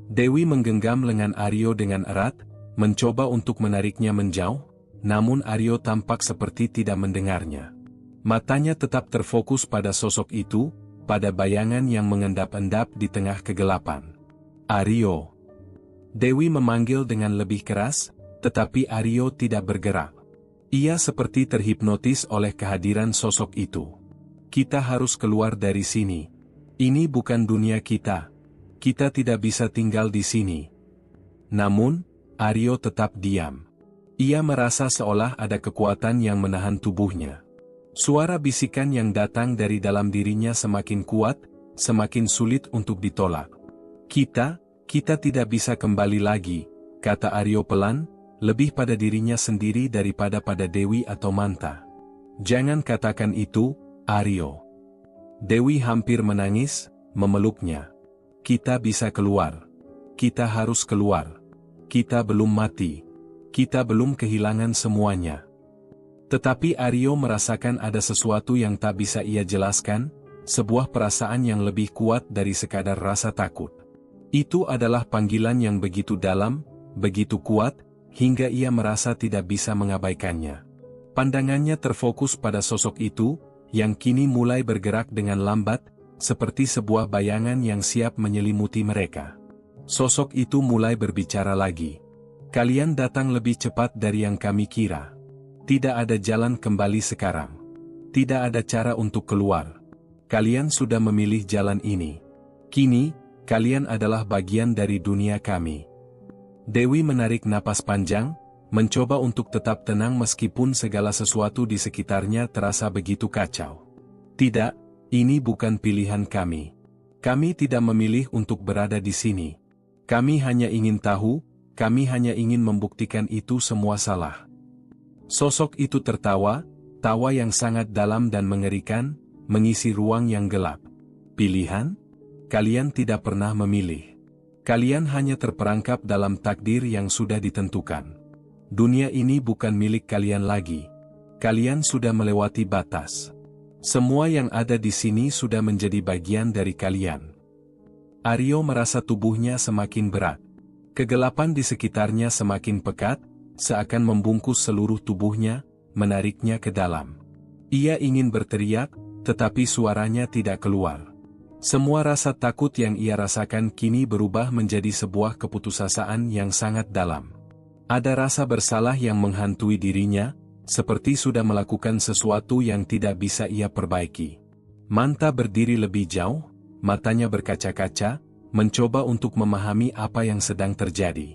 Dewi menggenggam lengan Aryo dengan erat, mencoba untuk menariknya menjauh, namun Aryo tampak seperti tidak mendengarnya. Matanya tetap terfokus pada sosok itu, pada bayangan yang mengendap-endap di tengah kegelapan. "Aryo!" Dewi memanggil dengan lebih keras, tetapi Aryo tidak bergerak. Ia seperti terhipnotis oleh kehadiran sosok itu. "Kita harus keluar dari sini. Ini bukan dunia kita. Kita tidak bisa tinggal di sini." Namun, Aryo tetap diam. Ia merasa seolah ada kekuatan yang menahan tubuhnya. Suara bisikan yang datang dari dalam dirinya semakin kuat, semakin sulit untuk ditolak. Kita tidak bisa kembali lagi," kata Aryo pelan, lebih pada dirinya sendiri daripada pada Dewi atau Manta. "Jangan katakan itu, Aryo." Dewi hampir menangis, memeluknya. "Kita bisa keluar. Kita harus keluar. Kita belum mati. Kita belum kehilangan semuanya." Tetapi Aryo merasakan ada sesuatu yang tak bisa ia jelaskan, sebuah perasaan yang lebih kuat dari sekadar rasa takut. Itu adalah panggilan yang begitu dalam, begitu kuat, hingga ia merasa tidak bisa mengabaikannya. Pandangannya terfokus pada sosok itu, yang kini mulai bergerak dengan lambat, seperti sebuah bayangan yang siap menyelimuti mereka. Sosok itu mulai berbicara lagi. "Kalian datang lebih cepat dari yang kami kira. Tidak ada jalan kembali sekarang. Tidak ada cara untuk keluar. Kalian sudah memilih jalan ini. Kini, kalian adalah bagian dari dunia kami." Dewi menarik napas panjang, mencoba untuk tetap tenang meskipun segala sesuatu di sekitarnya terasa begitu kacau. "Tidak, ini bukan pilihan kami. Kami tidak memilih untuk berada di sini. Kami hanya ingin tahu, kami hanya ingin membuktikan itu semua salah." Sosok itu tertawa, tawa yang sangat dalam dan mengerikan, mengisi ruang yang gelap. "Pilihan? Kalian tidak pernah memilih. Kalian hanya terperangkap dalam takdir yang sudah ditentukan. Dunia ini bukan milik kalian lagi. Kalian sudah melewati batas. Semua yang ada di sini sudah menjadi bagian dari kalian. Aryo merasa tubuhnya semakin berat. Kegelapan di sekitarnya semakin pekat, seakan membungkus seluruh tubuhnya, menariknya ke dalam. Ia ingin berteriak, tetapi suaranya tidak keluar. Semua rasa takut yang ia rasakan kini berubah menjadi sebuah keputusasaan yang sangat dalam. Ada rasa bersalah yang menghantui dirinya, seperti sudah melakukan sesuatu yang tidak bisa ia perbaiki. Manta berdiri lebih jauh, matanya berkaca-kaca, mencoba untuk memahami apa yang sedang terjadi.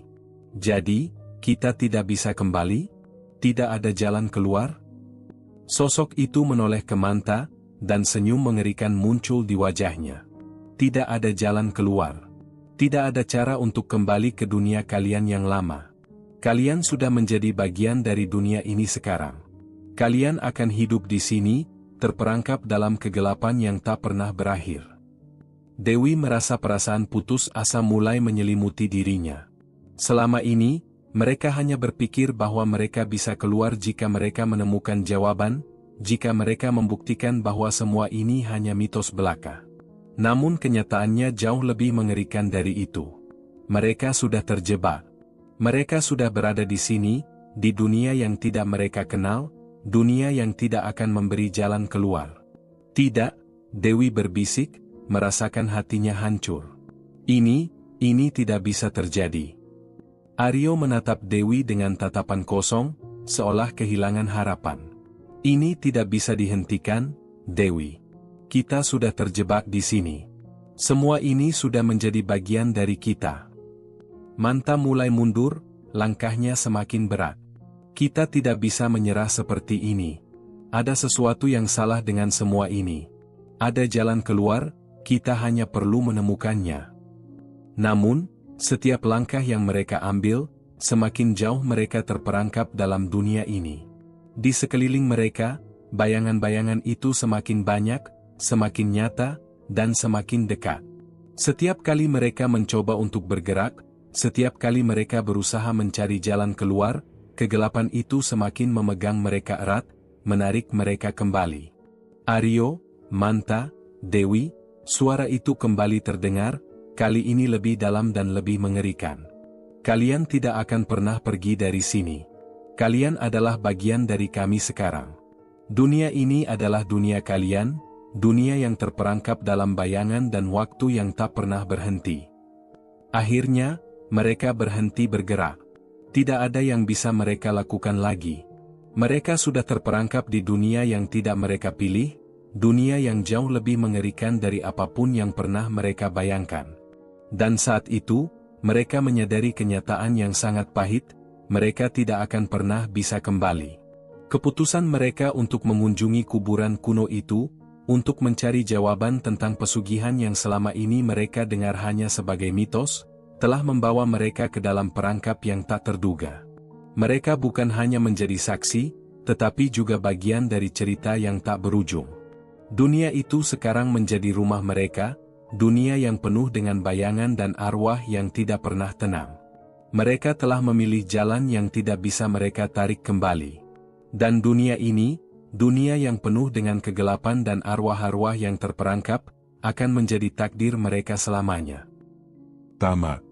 Jadi, kita tidak bisa kembali? Tidak ada jalan keluar? Sosok itu menoleh ke Manta, dan senyum mengerikan muncul di wajahnya. Tidak ada jalan keluar. Tidak ada cara untuk kembali ke dunia kalian yang lama. Kalian sudah menjadi bagian dari dunia ini sekarang. Kalian akan hidup di sini, terperangkap dalam kegelapan yang tak pernah berakhir. Dewi merasa perasaan putus asa mulai menyelimuti dirinya. Selama ini, mereka hanya berpikir bahwa mereka bisa keluar jika mereka menemukan jawaban, jika mereka membuktikan bahwa semua ini hanya mitos belaka. Namun kenyataannya jauh lebih mengerikan dari itu. Mereka sudah terjebak. Mereka sudah berada di sini, di dunia yang tidak mereka kenal, dunia yang tidak akan memberi jalan keluar. Tidak, Dewi berbisik, merasakan hatinya hancur. Ini tidak bisa terjadi. Aryo menatap Dewi dengan tatapan kosong, seolah kehilangan harapan. Ini tidak bisa dihentikan, Dewi. Kita sudah terjebak di sini. Semua ini sudah menjadi bagian dari kita. Manta mulai mundur, langkahnya semakin berat. Kita tidak bisa menyerah seperti ini. Ada sesuatu yang salah dengan semua ini. Ada jalan keluar, kita hanya perlu menemukannya. Namun, setiap langkah yang mereka ambil, semakin jauh mereka terperangkap dalam dunia ini. Di sekeliling mereka, bayangan-bayangan itu semakin banyak, semakin nyata, dan semakin dekat. Setiap kali mereka mencoba untuk bergerak, setiap kali mereka berusaha mencari jalan keluar, kegelapan itu semakin memegang mereka erat, menarik mereka kembali. Aryo, Manta, Dewi, suara itu kembali terdengar, kali ini lebih dalam dan lebih mengerikan. Kalian tidak akan pernah pergi dari sini. Kalian adalah bagian dari kami sekarang. Dunia ini adalah dunia kalian, dunia yang terperangkap dalam bayangan dan waktu yang tak pernah berhenti. Akhirnya, mereka berhenti bergerak. Tidak ada yang bisa mereka lakukan lagi. Mereka sudah terperangkap di dunia yang tidak mereka pilih, dunia yang jauh lebih mengerikan dari apapun yang pernah mereka bayangkan. Dan saat itu, mereka menyadari kenyataan yang sangat pahit, mereka tidak akan pernah bisa kembali. Keputusan mereka untuk mengunjungi kuburan kuno itu, untuk mencari jawaban tentang pesugihan yang selama ini mereka dengar hanya sebagai mitos, telah membawa mereka ke dalam perangkap yang tak terduga. Mereka bukan hanya menjadi saksi, tetapi juga bagian dari cerita yang tak berujung. Dunia itu sekarang menjadi rumah mereka, dunia yang penuh dengan bayangan dan arwah yang tidak pernah tenang. Mereka telah memilih jalan yang tidak bisa mereka tarik kembali. Dan dunia ini, dunia yang penuh dengan kegelapan dan arwah-arwah yang terperangkap, akan menjadi takdir mereka selamanya. Tamat.